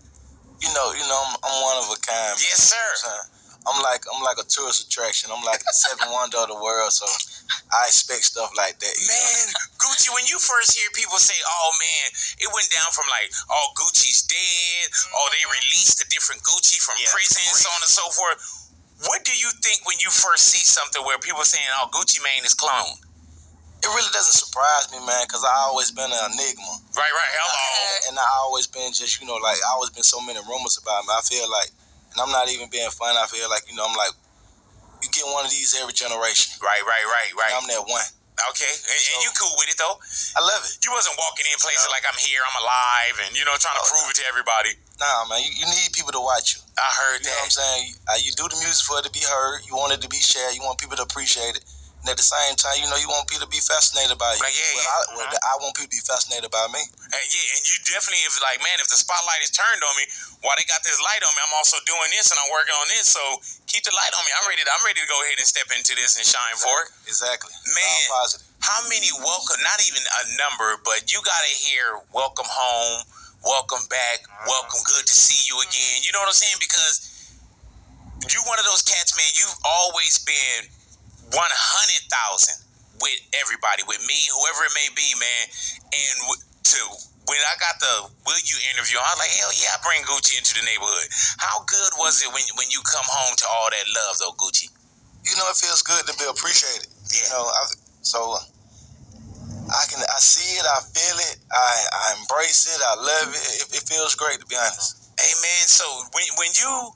S11: You know, I'm one of a kind.
S12: Yes, sir.
S11: I'm like a tourist attraction. I'm like the seventh wonder of the world. So I expect stuff like that.
S12: Man, Gucci, when you first hear people say, oh man, it went down from like, oh, Gucci's dead, oh, they released a different Gucci from prison, so on and so forth. What do you think when you first see something where people saying, oh, Gucci Mane is cloned?
S11: It really doesn't surprise me, man, because I always been an enigma.
S12: Right, hello.
S11: And I always been just, like, I always been so many rumors about me. I feel like, and I'm not even being funny, I feel like, I'm like, you get one of these every generation.
S12: Right.
S11: And I'm that one.
S12: Okay, and you cool with it, though?
S11: I love it.
S12: You wasn't walking in places like I'm here, I'm alive, and, trying to prove it to everybody.
S11: Nah, man, you need people to watch you.
S12: I heard that.
S11: You know what I'm saying? You do the music for it to be heard. You want it to be shared. You want people to appreciate it. And at the same time, you want people to be fascinated by you. I want people to be fascinated by me.
S12: And you definitely, if the spotlight is turned on me, while they got this light on me, I'm also doing this and I'm working on this. So keep the light on me. I'm ready to go ahead and step into this and shine for it.
S11: Exactly.
S12: Man, how many welcome, not even a number, but you got to hear welcome home, welcome back, welcome, good to see you again. You know what I'm saying? Because you one of those cats, man, you've always been 100,000 with everybody, with me, whoever it may be, man. And when I got the Will You interview, I was like, hell yeah, I bring Gucci into the neighborhood. How good was it when you come home to all that love, though, Gucci?
S11: It feels good to be appreciated.
S12: Yeah.
S11: I see it, I feel it, I embrace it, I love it. It feels great, to be honest.
S12: Hey, man, so when you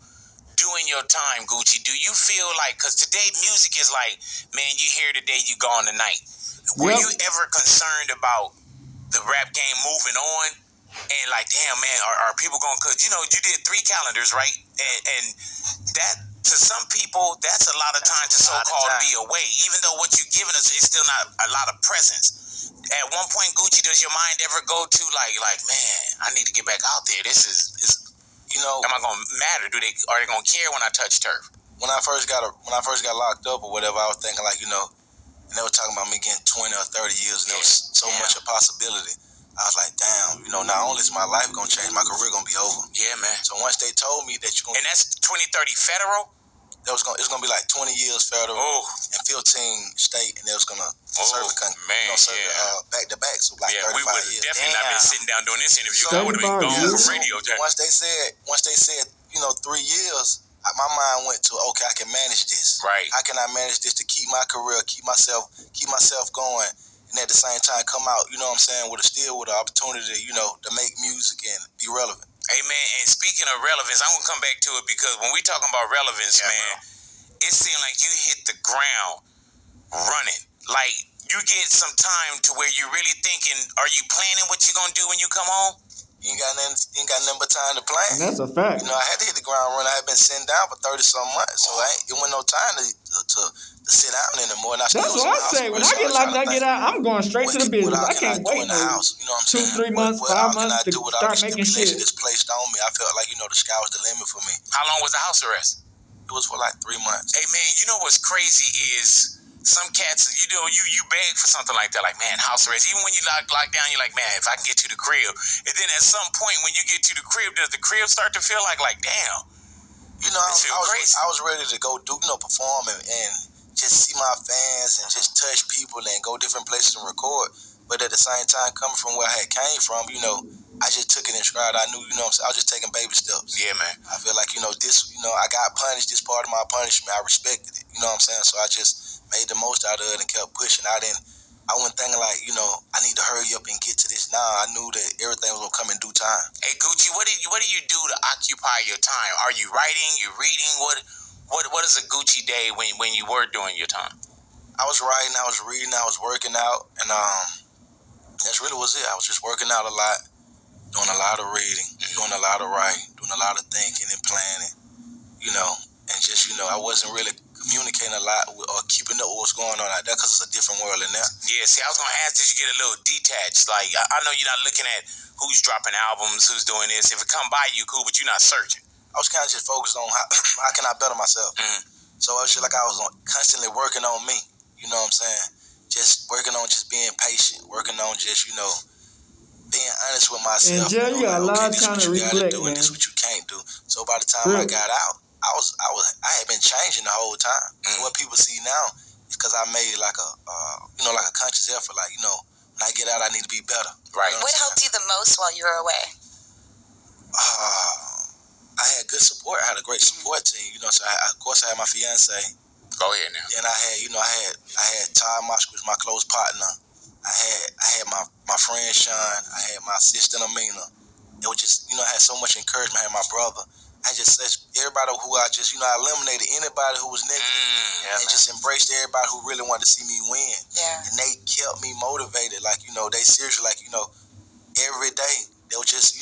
S12: doing your time, Gucci, do you feel like, because today music is like, man, you here today, you gone tonight. Were you ever concerned about the rap game moving on? And like, damn, man, are people going, because, you did 3 calendars, right? And that, to some people, that's a lot of time to so-called be away. Even though what you're giving us is still not a lot of presence. At one point, Gucci, does your mind ever go to like, man, I need to get back out there. This is am I gonna matter? Are they gonna care when I touch turf?
S11: When I first got locked up or whatever, I was thinking like, and they were talking about me getting 20 or 30 years, and there was so much a possibility. I was like, damn, not only is my life gonna change, my career gonna be over.
S12: Yeah, man.
S11: So once they told me that you're gonna,
S12: and that's 20, 30 federal.
S11: It's gonna be like 20 years federal and 15 state, and it was gonna serve the country, back to back, so like 35
S12: we would
S11: years.
S12: Definitely not been sitting down doing this interview. I would have been gone from radio.
S11: Once they said 3 years, my mind went to, okay, I can manage this.
S12: Right.
S11: How can I manage this to keep my career, keep myself going, and at the same time come out, with an opportunity, to make music and be relevant.
S12: Hey, man, and speaking of relevance, I'm going to come back to it because when we talking about relevance, man, it seemed like you hit the ground running. Like, you get some time to where you're really thinking, are you planning what you're going to do when you come home?
S11: You ain't got nothing but time to plan.
S2: And that's a fact.
S11: I had to hit the ground running. I had been sitting down for 30-some months, so it wasn't no time to sit down anymore. And
S2: that's what I say. When I get locked, I get out. I'm going straight to the business. I can't wait
S11: in the house.
S2: 2, 3 months, 5 months to start making shit.
S11: That's placed on me. I felt like the sky was the limit for me.
S12: How long was the house arrest?
S11: It was for like 3 months.
S12: Hey, man, you know what's crazy is some cats, you beg for something like that, like, man, house arrest. Even when you lock down, you're like, man, if I can get to the crib. And then at some point when you get to the crib, does the crib start to feel like damn?
S11: I was ready to go do, perform and just see my fans and just touch people and go different places and record. But at the same time, coming from where I had came from, I just took it in stride. I knew, I was just taking baby steps.
S12: Yeah, man.
S11: I feel like, this, I got punished. This part of my punishment, I respected it. You know what I'm saying? So I just made the most out of it and kept pushing. I wasn't thinking like, I need to hurry up and get to this. Nah, I knew that everything was gonna come in due time.
S12: Hey, Gucci, what do you do to occupy your time? Are you writing? You reading? What is a Gucci day when you were doing your time?
S11: I was writing, I was reading, I was working out, and that's really was it. I was just working out a lot, doing a lot of reading, doing a lot of writing, doing a lot of thinking and planning, and just, I wasn't really communicating a lot or keeping up with what's going on out there because it's a different world in there.
S12: Yeah, see, I was going to ask, did you get a little detached? Like, I know you're not looking at who's dropping albums, who's doing this. If it come by you, cool, but you're not searching.
S11: I was kind of just focused on how can I better myself. So it was just like I was constantly working on me. You know what I'm saying? Just working on just being patient, working on just, being honest with myself.
S2: And Jay, you got a lot of time to reflect, man.
S11: This is what you can't do. So by the time I got out, I had been changing the whole time. What people see now it's because I made like a, like a conscious effort. Like, when I get out, I need to be better.
S12: Right.
S11: You know
S8: What helped you the most while you were away?
S11: I had good support. I had a great support team. So of course I had my fiance.
S12: Go ahead now.
S11: And I had Todd Mosh, was my close partner. I had my friend Sean. I had my sister Amina. It was just, I had so much encouragement. I had my brother. I just said everybody who I eliminated anybody who was negative, and just embraced everybody who really wanted to see me win.
S8: Yeah.
S11: And they kept me motivated. Like, they seriously, like, every day they were just,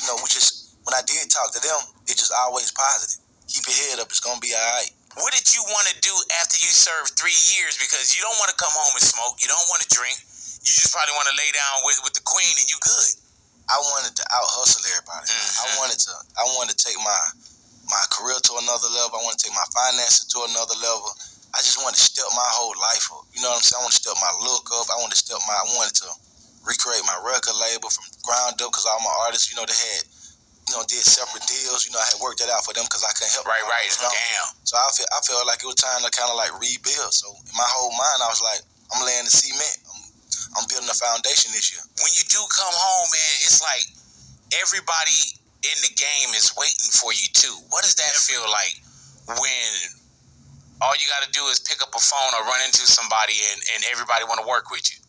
S11: when I did talk to them, it just always positive. Keep your head up. It's gonna be all right.
S12: What did you want to do after you served 3 years? Because you don't want to come home and smoke. You don't want to drink. You just probably want to lay down with the queen and you good.
S11: I wanted to out hustle everybody.
S12: Mm-hmm.
S11: I wanted to take my career to another level. I want to take my finances to another level. I just wanted to step my whole life up. You know what I'm saying? I want to step my look up. I wanted to recreate my record label from ground up, because all my artists, they had, did separate deals. I had worked that out for them because I couldn't help.
S12: Right. Damn.
S11: So I felt like it was time to kind of like rebuild. So in my whole mind, I was like, I'm laying the cement. I'm building a foundation this year.
S12: When you do come home, man, it's like everybody in the game is waiting for you too. What does that feel like when all you got to do is pick up a phone or run into somebody and everybody want to work with you?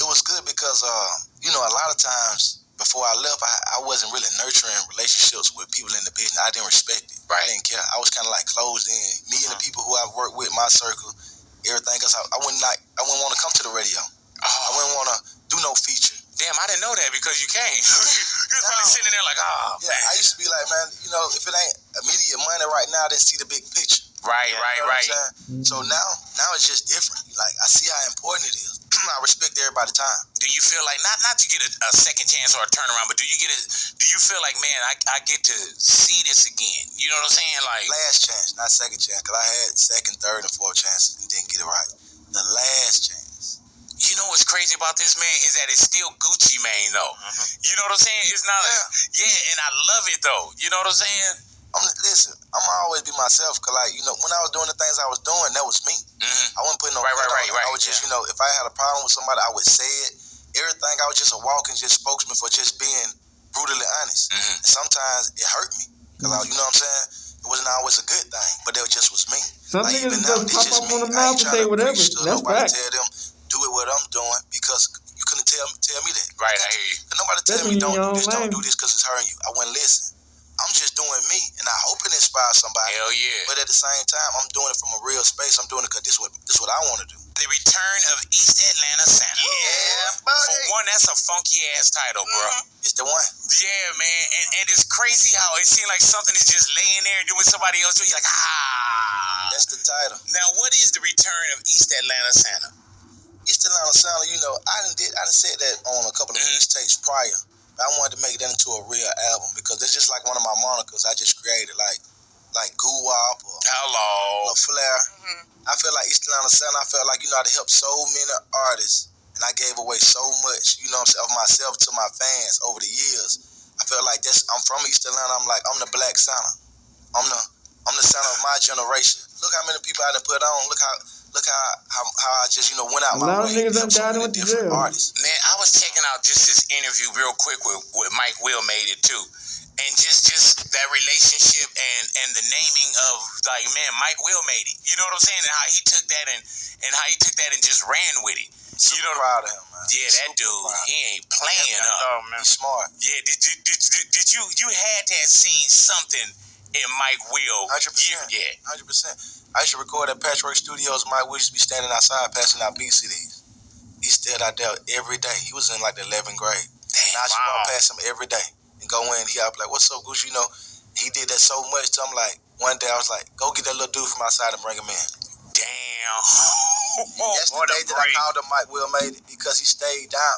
S11: It was good because, a lot of times before I left, I wasn't really nurturing relationships with people in the business. I didn't respect it.
S12: Right.
S11: I didn't care. I was kind of like closed in. Me and the people who I've worked with, my circle, everything else, I wouldn't want to come to the radio. I wouldn't want to do no feature.
S12: Damn, I didn't know that because you came. You was probably sitting there like,
S11: yeah, man. I used to be like, man, if it ain't immediate money right now, then see the big picture.
S12: Right.
S11: So now it's just different. Like, I see how important it is. I respect everybody's time.
S12: Do you feel like not to get a second chance or a turnaround, but do you feel like, man, I get to see this again? You know what I'm saying? Like,
S11: last chance, not second chance, because I had second, third, and fourth chances and didn't get it right. The last chance.
S12: You know what's crazy about this, man, is that it's still Gucci Mane, though. You know what I'm saying? It's not and I love it, though. You know what I'm saying?
S11: Listen, I'm gonna always be myself, because, like, when I was doing the things I was doing, that was me. I wasn't putting no
S12: right.
S11: I was just, if I had a problem with somebody, I would say it. Everything, I was just a walking spokesman for just being brutally honest. And sometimes it hurt me, because, you know what I'm saying? It wasn't always a good thing, but that just was me.
S13: Some
S11: like,
S13: niggas
S11: even now,
S13: just
S11: it's
S13: pop
S11: just
S13: up
S11: me.
S13: on the
S11: I
S13: mouth
S11: ain't
S13: and
S11: trying
S13: say
S11: to
S13: whatever.
S11: preach to
S13: That's
S11: nobody,
S13: fact.
S11: tell them, do it what I'm doing, because you couldn't tell me that.
S12: Right, I hear you.
S11: Nobody tell me don't do this because it's hurting you. I wouldn't listen. I'm just doing me, and I hope it inspires somebody.
S12: Hell yeah.
S11: But at the same time, I'm doing it from a real space. I'm doing it because this is what I want to do.
S12: The Return of East Atlanta Santa.
S11: Yeah, buddy.
S12: For one, that's a funky ass title, bro.
S11: It's the one.
S12: Yeah, man. And it's crazy how it seems like something is just laying there and doing somebody else doing. You're like,
S11: That's the title.
S12: Now, what is the Return of East Atlanta Santa?
S11: East Atlanta Santa, I done said that on a couple of mixtapes prior. I wanted to make that into a real album, because it's just like one of my monikers I just created, like Goo-Wop or La Flair. I feel like East Atlanta Santa. I felt like, I helped so many artists, and I gave away so much, of myself to my fans over the years. I felt like I'm from East Atlanta. I'm the Black Santa. I'm the Santa of my generation. Look how many people I done put on. Look how I just, went out my way.
S13: A lot of niggas done died with
S11: different artists.
S12: Man, I was checking out just this interview real quick with Mike Will made it too. And just that relationship and the naming of, like, man, Mike Will made it. You know what I'm saying? And how he took that and just ran with it.
S11: Super proud of him, man.
S12: Yeah, that dude, he ain't playing up.
S11: Oh, man. He's smart.
S12: Yeah, did you had to have seen something in Mike Will?
S11: 100%.
S12: Yeah.
S11: 100%. I used to record at Patchwork Studios. Mike Will used to be standing outside passing out beat CDs. He stayed out there every day. He was in like the 11th grade. And I just walk past him every day and go in. He out like, what's up, Gucci? He did that so much to him. Like, one day I was like, go get that little dude from outside and bring him in.
S12: Damn.
S11: That's the day that I called him Mike Will made it, because he stayed down.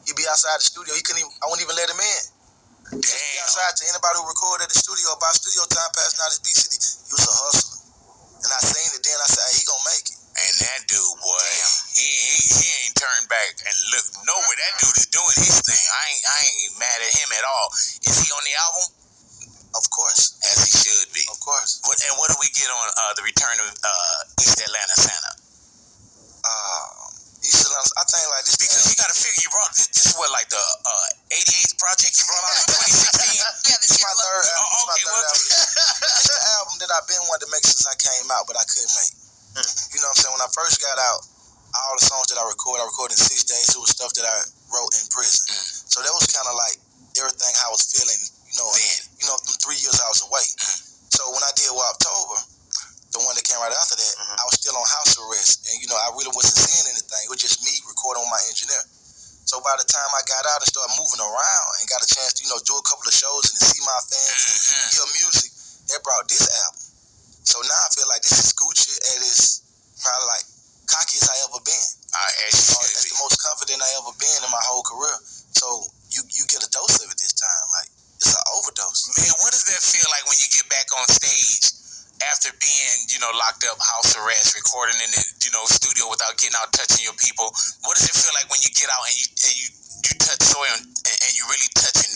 S11: He'd be outside the studio. I wouldn't even let him in.
S12: Damn.
S11: He'd be outside to anybody who recorded at the studio about studio time, passing out his beat CD. He was a hustler. And I seen it then. I said, hey, he gonna make it.
S12: And that dude, boy, he ain't turned back and look. No, what that dude is doing his thing. I ain't mad at him at all. Is he on the album?
S11: Of course.
S12: As he should be.
S11: Of course.
S12: And what do we get on the Return of East Atlanta Santa?
S11: like this.
S12: Because you gotta figure, you brought this is what, like the 88th project you brought out in 2016?
S8: Yeah,
S11: This is my third album.
S12: Oh, okay, well,
S11: It's the album that I've been wanting to make since I came out, but I couldn't make. You know what I'm saying? When I first got out, all the songs that I recorded in 6 days. It was stuff that I wrote in prison. So that was kind of like everything I was feeling, them 3 years I was away. So when I did October, the one that came right after that, I was still on house arrest. And, I really wasn't seeing anything. It was just me recording with my engineer. So by the time I got out and started moving around and got a chance to, do a couple of shows and see my fans and hear music, that brought this album. So now I feel like this is Gucci at its probably like cockiest I ever been. That's the most confident I ever been in my whole career. So you get a dose of it this time. Like, it's an overdose.
S12: Man, what does that feel like when you get back on stage after being, locked up, house arrest, recording in the, studio without getting out, touching your people? What does it feel like when you get out and you touch soil and you really touching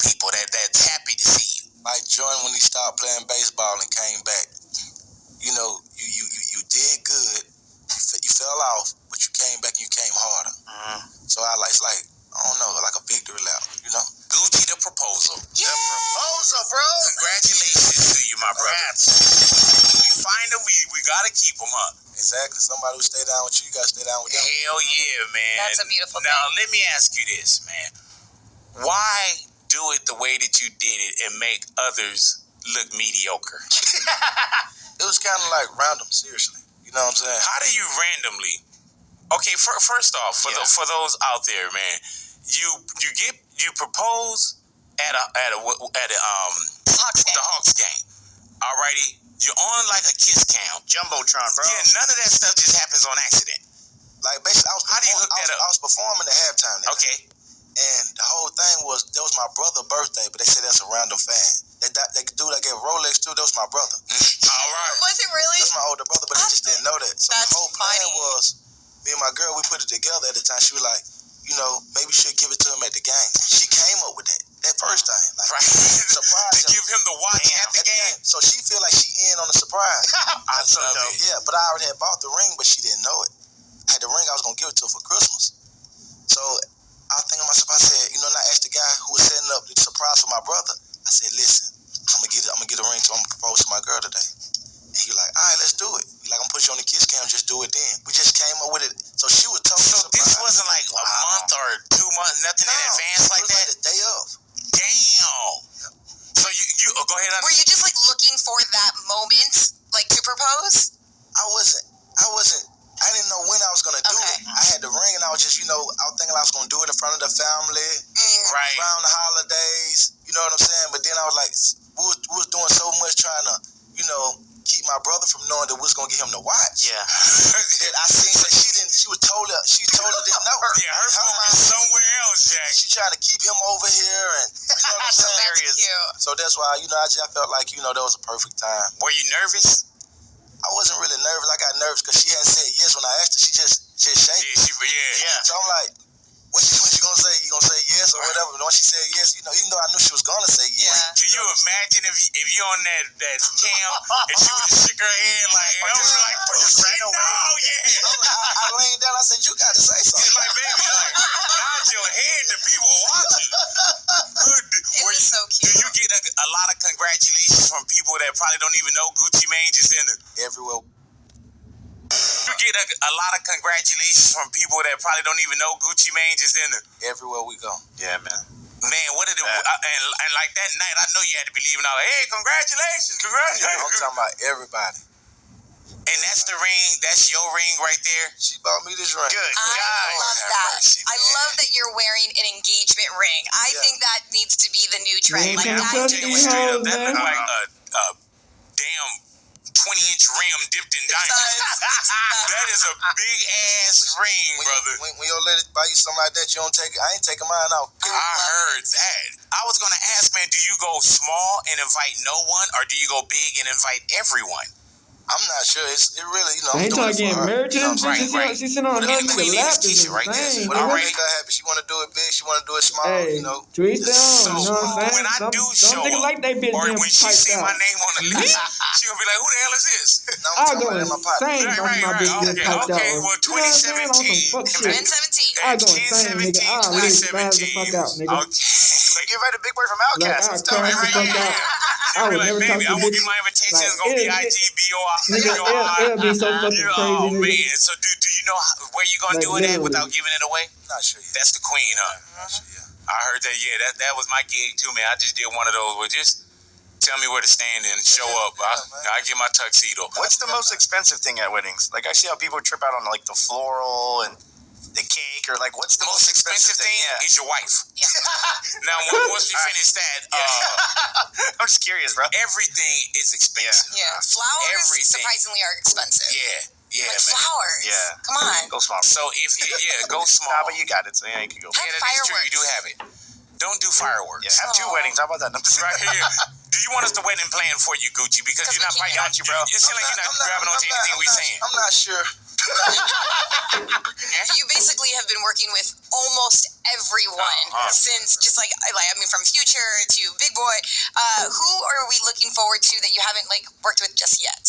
S12: people that's happy to see you?
S11: Like Jordan when he stopped playing baseball and came back. You did good. You fell off, but you came back and you came harder. So it's like, I don't know, like a victory lap,
S12: Gucci the proposal.
S11: Yeah. The proposal, bro.
S12: Congratulations to you, my brother. When we find them, we gotta keep them up.
S11: Exactly. Somebody who stay down with you, gotta stay down with them.
S12: Hell yeah, man.
S8: That's a beautiful thing.
S12: Now, let me ask you this, man. Why do it the way that you did it and make others look mediocre?
S11: It was kind of like random, seriously. You know what I'm saying?
S12: How do you randomly? Okay, first off, for those out there, man, you propose at the Hawks game. Alrighty, you're on like a kiss cam, jumbotron, bro. Yeah, none of that stuff just happens on accident.
S11: Like basically,
S12: how do you hook that up?
S11: I was performing at halftime.
S12: Okay.
S11: And the whole thing was that was my brother's birthday, but they said that's a random fan. That dude I gave Rolex to, that was my brother.
S12: All right.
S8: Was it really?
S11: That's my older brother, but I just didn't know that. So
S8: That's
S11: the whole plan
S8: funny.
S11: was, me and my girl, we put it together at the time. She was like, maybe we should give it to him at the game. She came up with that first time. Like,
S12: Right.
S11: surprise
S12: To give him the watch at the game.
S11: So she feel like she in on the surprise.
S12: I love it.
S11: Yeah, but I already had bought the ring, but she didn't know it. I had the ring, I was going to give it to her for Christmas. So I was thinking to myself, I said, and I asked the guy who was setting up the surprise for my brother, I said, listen, I'm gonna get a ring I'm gonna propose to my girl today. And he like, all right, let's do it. He like, I'm gonna put you on the kiss cam, just do it then. We just came up with it. So she was totally
S12: So
S11: surprised.
S12: this wasn't like a month or 2 months, nothing in advance like that?
S11: Like the day of.
S12: Damn. So you go ahead.
S8: Were you just like looking for that moment, like to propose?
S11: I didn't know when I was gonna do it. I had the ring and I was just, I was thinking I was gonna do it in front of the family,
S12: right
S11: around the holidays, you know what I'm saying? But then I was like, we was doing so much trying to, keep my brother from knowing that we was gonna get him to watch.
S12: Yeah.
S11: And I seen that she totally didn't know.
S12: Yeah, her phone is somewhere else, Jack.
S11: She tried to keep him over here and you know what I'm saying?
S8: That's cute.
S11: So that's why, I felt like, that was a perfect time.
S12: Were you nervous?
S11: I wasn't really nervous. I got nervous because she hadn't said yes when I asked her. She just shaking.
S12: Yeah.
S11: So I'm like, what you gonna say? You gonna say yes or whatever? But when she said yes, even though I knew she was gonna say yes.
S8: Yeah.
S12: Can you imagine if you on that cam and she would have shook her head like, I
S11: leaned down. I said, you gotta say something.
S12: It's like, baby, nod your head. The people watching.
S8: It was so cute.
S12: Do you get a lot of congratulations from people that probably don't even know Gucci Mane just in it?
S11: Everywhere.
S12: You get a lot of congratulations from people that probably don't even know Gucci Mane just in it.
S11: Everywhere we go.
S12: Yeah, man. Man, what did it? And like that night, I know you had to be leaving out. Hey, congratulations!
S11: I'm talking about everybody.
S12: And that's the ring. That's your ring right there.
S11: She bought me this ring.
S12: Good.
S8: I love that.
S12: Mercy,
S8: I love that you're wearing an engagement ring. I think that needs to be the new trend.
S2: You
S8: Like
S2: can't
S8: that.
S2: touch
S12: It
S2: these
S12: was straight up.
S2: hoes,
S12: That
S2: man.
S12: looked like a damn 20-inch rim dipped in diamonds. That is a big ass ring, brother.
S11: When your lady buy you something like that, you don't take it. I ain't taking mine out.
S12: I heard that. I was gonna ask, man, do you go small and invite no one, or do you go big and invite everyone?
S11: I'm not sure. It really, you know, I'm
S2: Ain't
S11: doing
S2: trying
S11: it
S2: to
S11: for
S2: get
S11: her.
S2: married to
S11: You know
S2: this
S11: what I'm
S2: bitch.
S11: saying?
S2: She's sitting on her nigga lap. Is
S11: Right there.
S2: insane.
S11: Whatever
S2: Nigga.
S11: make her happy. She want to do it big. She want to do it small.
S2: Hey,
S11: You know.
S2: to each their
S12: So,
S2: own. You know what I'm saying?
S12: when I do show
S2: some niggas
S12: up,
S2: like they bitch
S12: or
S2: getting
S12: when she
S2: piped
S12: see my
S2: out.
S12: name on the list, she gonna be like, "Who the hell is this?"
S11: Now I'm
S2: I
S11: talking
S2: go
S11: about in my pocket.
S2: insane by my bitch getting piped out.
S12: Okay. Well,
S2: You know what I'm saying? On some
S12: 2017.
S2: fuck shit.
S8: 10-17.
S2: I go insane, nigga. I'll really spaz the fuck out, nigga.
S12: Okay.
S1: Like, get ready to Big Boy from
S2: Like,
S1: Outkast.
S2: I'll
S1: Let's go.
S2: crash the fuck out. I would never talk to
S12: I won't
S2: bitch.
S12: get my invitation.
S2: Like,
S12: It's gonna be
S2: it'll
S12: ITBOI.
S2: be so fucking crazy, nigga.
S12: Man. So do you know where you gonna
S2: Like,
S12: do it at
S2: literally.
S12: without giving it away?
S11: Not sure yet.
S12: That's the queen, huh?
S11: Not sure yet.
S12: I heard that. Yeah, that was my gig too, man. I just did one of those where just tell me where to stand and show up. I get my tuxedo.
S1: What's the most expensive thing at weddings? Like, I see how people trip out on, like, the floral and the cake, or, like, what's the most expensive thing? Yeah.
S12: Is your wife.
S8: Yeah.
S12: Now, once we finish that,
S1: I'm just curious, bro.
S12: everything is expensive.
S8: Yeah. Flowers
S12: Everything.
S8: surprisingly are expensive.
S12: Yeah,
S8: Like
S12: man.
S8: flowers.
S1: Yeah.
S8: Come on.
S1: Go small.
S12: So go small.
S1: Nah, but you got it, so yeah, you can go.
S8: Have
S12: Yeah, that is true.
S8: fireworks.
S12: You do have it. Don't do fireworks.
S1: Yeah, have two weddings. How about that?
S12: Right here. Do you want us to wedding plan for you, Gucci? Because you're not fighting
S1: got you, bro.
S12: It seems like you're not grabbing onto anything we're saying.
S11: I'm not sure.
S8: You basically have been working with almost everyone since, just like I mean, from Future to Big Boy. Who are we looking forward to that you haven't like worked with just yet?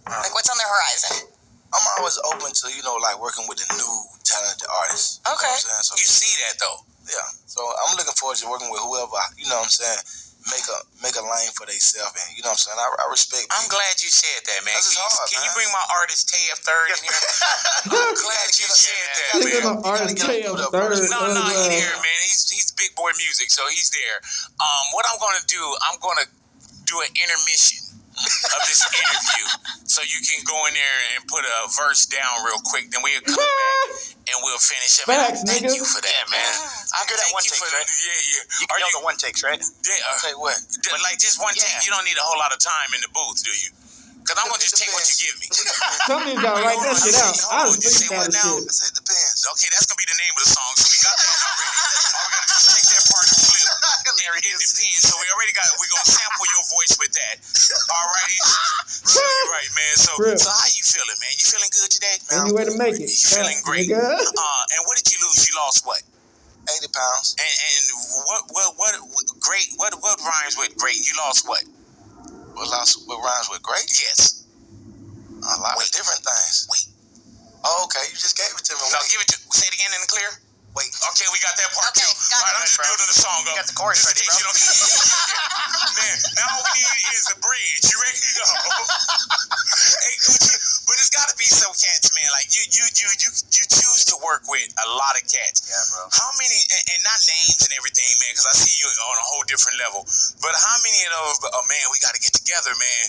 S8: Like, what's on the horizon?
S11: I'm always open to, you know, like working with the new talented artists.
S8: Okay.
S11: You know what I'm saying? So,
S12: You see that though.
S11: yeah. So I'm looking forward to working with whoever, you know what I'm saying, make a lane for themselves. And you know what I'm saying? I respect
S12: I'm
S11: people.
S12: glad you said that, man.
S11: That's just hard,
S12: Can you
S11: man.
S12: bring my artist Tay third in here? I'm glad you said that,
S2: Look at
S12: man.
S2: my artist Tay up third.
S12: No, he's here, man. He's Big Boy Music, so he's there. What I'm gonna do, I'm gonna do an intermission of this interview, so you can go in there and put a verse down real quick. Then we'll come back and we'll finish it. Man,
S2: Facts,
S12: thank
S2: nigga.
S12: you for that, man. I
S1: good at
S12: thank
S1: one
S12: you
S1: takes,
S12: for
S1: right?
S12: Yeah.
S1: You can know the one takes, right?
S12: Yeah.
S11: Say what?
S12: But like just one take, you don't need a whole lot of time in the booth, do you? Because I'm gonna just take what you give me.
S2: Some niggas gotta write that shit out. I was
S12: You say
S2: freestyle
S12: what
S2: shit.
S12: now?
S11: I say it depends.
S12: Okay, that's gonna be the name of the song. So we got that already. All we gotta do is take that part and flip. It depends. So we're gonna sample your voice with that. Alrighty. So you're right, man. So how you feeling, man? You feeling good today?
S2: Any way to make it.
S12: You feeling great?
S2: Nigga.
S12: And what did you lose? You lost what?
S11: 80 pounds.
S12: And what great? What rhymes with great? You lost what?
S11: What rhymes with great?
S12: Yes.
S11: A lot of different things.
S12: Wait.
S11: Oh, okay. You just gave it to me.
S12: No, give it to. Say it again in the clear.
S11: Wait.
S12: Okay, we got that part
S8: Okay,
S12: too.
S8: got
S12: All right,
S8: it.
S12: I'm just building the song up.
S1: You got the chorus ready, bro.
S12: Man, now all we need is a bridge. You ready to go? Hey, Gucci, but it's got to be some cats, man. Like you choose to work with a lot of cats.
S1: Yeah, bro.
S12: How many, and not names and everything, man, because I see you on a whole different level. But how many of those? Man, we got to get together, man.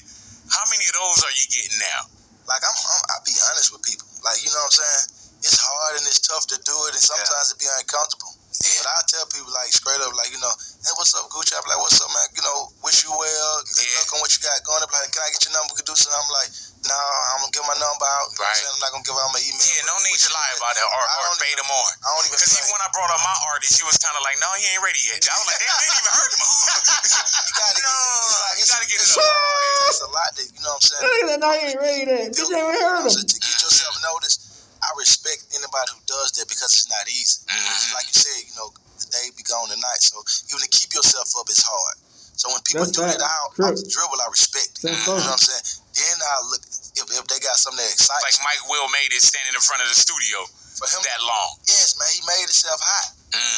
S12: How many of those are you getting now?
S11: Like I'll be honest with people. Like, you know what I'm saying? It's hard and it's tough to do it, and sometimes it be uncomfortable. But I tell people like straight up, like, you know, hey, what's up, Gucci? I'm like, what's up, man? You know, wish you well. Good luck on what you got going. I'm like, can I get your number? We can do something. I'm like, no, I'm gonna give my number out. You know what I'm saying? I'm not gonna give out my email.
S12: Yeah, no need to lie about it or bait them on.
S11: I don't even.
S12: Because even when I brought up my artist, he was kind of like, no, he ain't ready yet. I was like, damn, I ain't even heard him. You gotta get it up.
S11: It's a lot that, you know what I'm saying?
S2: Look at that, no, he ain't ready that. Bitch ain't heard him.
S11: To get yourself noticed, I respect anybody who does that because it's not easy. Like you said, you know, the day be gone tonight. So even to keep yourself up is hard. So when people do that out the dribble, I respect it. You know what I'm saying? Then I look, if they got something that excites.
S12: Like Mike Will made it standing in front of the studio
S11: for him
S12: that long.
S11: Yes, man, he made himself hot.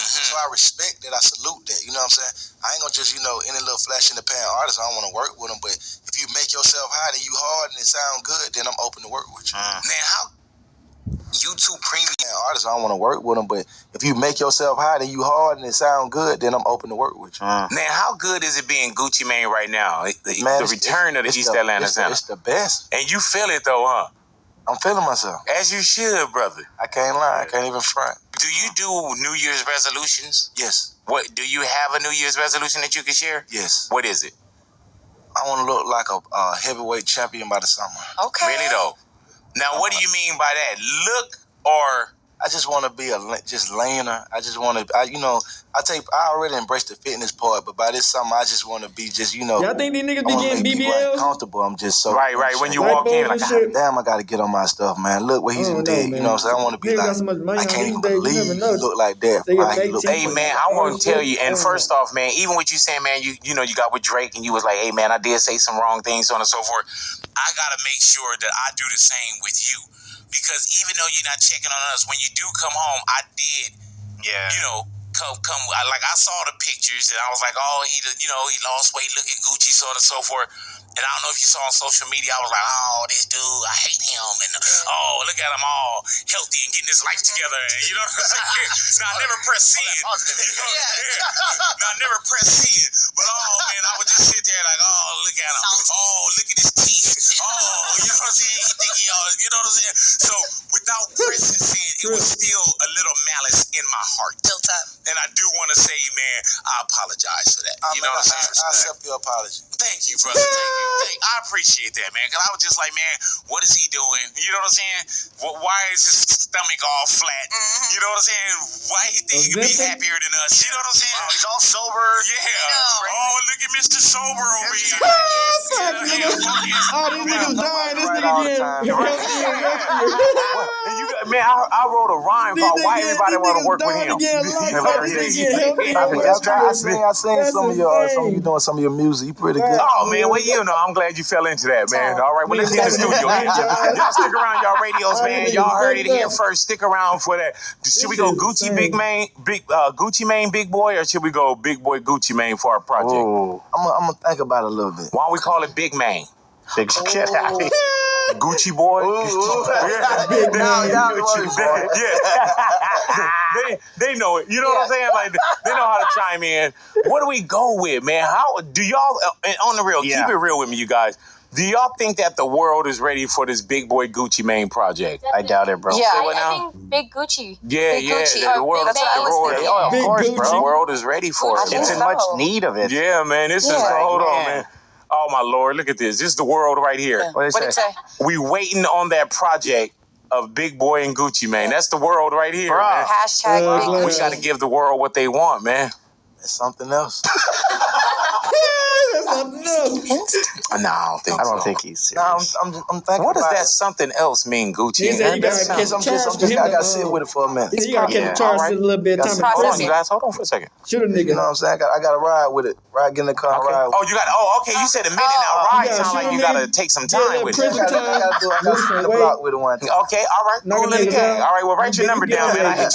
S11: So I respect that. I salute that. You know what I'm saying? I ain't gonna just, you know, any little flash in the pan artist. I don't want to work with them. But if you make yourself hot and you hard and it sound good, then I'm open to work with you.
S12: Man, how YouTube Premium
S11: artists, I don't want to work with them. But if you make yourself hot and you hard and it sound good, then I'm open to work with you.
S12: Man, how good is it being Gucci Mane right now?
S11: Man,
S12: the return of the East Atlanta Center.
S11: It's the best.
S12: And you feel it though, huh?
S11: I'm feeling myself.
S12: As you should, brother.
S11: I can't lie. I can't even front.
S12: Do you do New Year's resolutions?
S11: Yes.
S12: What do you have a New Year's resolution that you can share?
S11: Yes.
S12: What is it?
S11: I want to look like a heavyweight champion by the summer.
S8: Okay.
S12: Really though? Now, what do you mean by that? Look or
S11: I just want to be just laner. I just want to, I already embraced the fitness part, but by this summer, I just want to be just,
S2: Y'all think these niggas be getting BBLs?
S11: Comfortable. I'm just so
S3: Right. When you walk in, like,
S2: shit.
S11: damn, I got to get on my stuff, man. Look what he's did. You know what I'm saying? I want to be
S2: Niggas
S11: like,
S2: got so much money
S11: I
S2: now
S11: can't
S2: these
S11: even
S2: days, you
S11: believe
S2: never know.
S11: he look like that.
S2: They get
S11: He
S2: fake
S11: look
S2: teeth.
S3: hey man, I want to tell you. And first off, man, even with you saying, man, you know you got with Drake and you was like, hey man, I did say some wrong things, so on and so forth. I gotta make sure that I do the same with you, because even though you're not checking on us, when you do come home, I did.
S6: Yeah.
S3: You know, I saw the pictures and I was like, oh, he lost weight, look at Gucci, so on and so forth. And I don't know if you saw on social media, I was like, oh, this dude, I hate him. And oh, look at him all healthy and getting his life together. And you know what I'm saying? Now, I never press send. You know what I'm saying? Now, I never press send. But oh, man, I would just sit there like, oh, look at him. Oh, look at his teeth. Oh, you know what I'm saying? You know what I'm saying? So without pressing send, it was still a little malice in my heart.
S8: Built up.
S3: And I do want to say, man, I apologize for that. You know what I'm saying?
S11: I accept your apology.
S3: Thank you, brother. Thank you. I appreciate that, man. Because I was just like, man, what is he doing? You know what I'm saying? Why is his stomach all flat? You know what I'm saying? Why he think he can be happier than us? You know what I'm saying?
S6: Oh, he's all sober.
S3: Yeah. Oh, look at Mr. Sober over here.
S2: Oh, these niggas dying. This nigga getting
S3: Man, I wrote a rhyme about why everybody want to work with him.
S11: I seen some of you doing some of your music. You pretty good.
S3: Oh man, well I'm glad you fell into that, man. All right, well let's get in the studio, man. Y'all stick around, y'all radios, man. Y'all heard it here first. Stick around for that. Should we go Gucci Gucci Mane, Bigboy, or should we go Bigboy Gucci Mane for our project?
S11: I'm gonna think about it a little bit.
S3: Why don't we call it Big Mane?
S6: Big shit.
S3: Gucci boy.
S2: Big
S3: They know it. You know what I'm saying? Like they know how to chime in. What do we go with, man? How do y'all on the real? Keep it real with me, you guys. Do y'all think that the world is ready for this Bigboy Gucci Mane project?
S6: I doubt it, bro.
S8: Yeah,
S4: I think Big Gucci.
S3: Yeah,
S8: Big Gucci.
S3: The world,
S8: That's what I was thinking.
S6: Oh, of
S2: Big
S6: course,
S2: Gucci.
S6: bro.
S3: the world is ready for it.
S6: It's in much need of it.
S3: Yeah, man. This is hold on, man. Oh my Lord, look at this. This is the world right here.
S8: Yeah.
S6: What
S8: What'd it say?
S3: We waiting on that project of Bigboy and Gucci Mane. That's the world right here, man.
S8: Hashtag Big
S3: We
S8: Gucci.
S3: got to give the world what they want, man.
S11: It's something else.
S2: That's something else.
S3: No, I don't think so.
S6: He's serious.
S11: I'm thinking.
S3: What does
S11: about
S3: that
S11: it.
S3: something else mean, Gucci?
S2: He said you gotta
S11: Because
S2: catch
S11: I'm
S2: a charge
S11: just
S2: for him.
S11: I gotta sit with it for a minute.
S2: He said you gotta catch a charge for a little bit of time.
S11: Hold
S3: Hold on, you guys. Hold on for a second.
S2: Shoot a nigga.
S11: You know what I'm saying? I gotta ride with it. Get in the car,
S3: Okay.
S11: ride.
S3: Oh, you got. Oh, okay. You said a minute now. Ride
S2: Yeah,
S3: sound
S2: shoot
S3: like you
S2: him
S3: gotta
S2: in.
S3: take some
S2: Yeah,
S3: time with it.
S11: I gotta do the block with it one time.
S3: Okay, all right.
S2: Knock
S3: Cool
S2: a
S3: in the
S2: nigga
S3: gang.
S2: down.
S3: All right, well, write your
S2: Nigga,
S3: number
S2: get
S3: down,
S2: out
S3: man. I
S2: of
S3: hit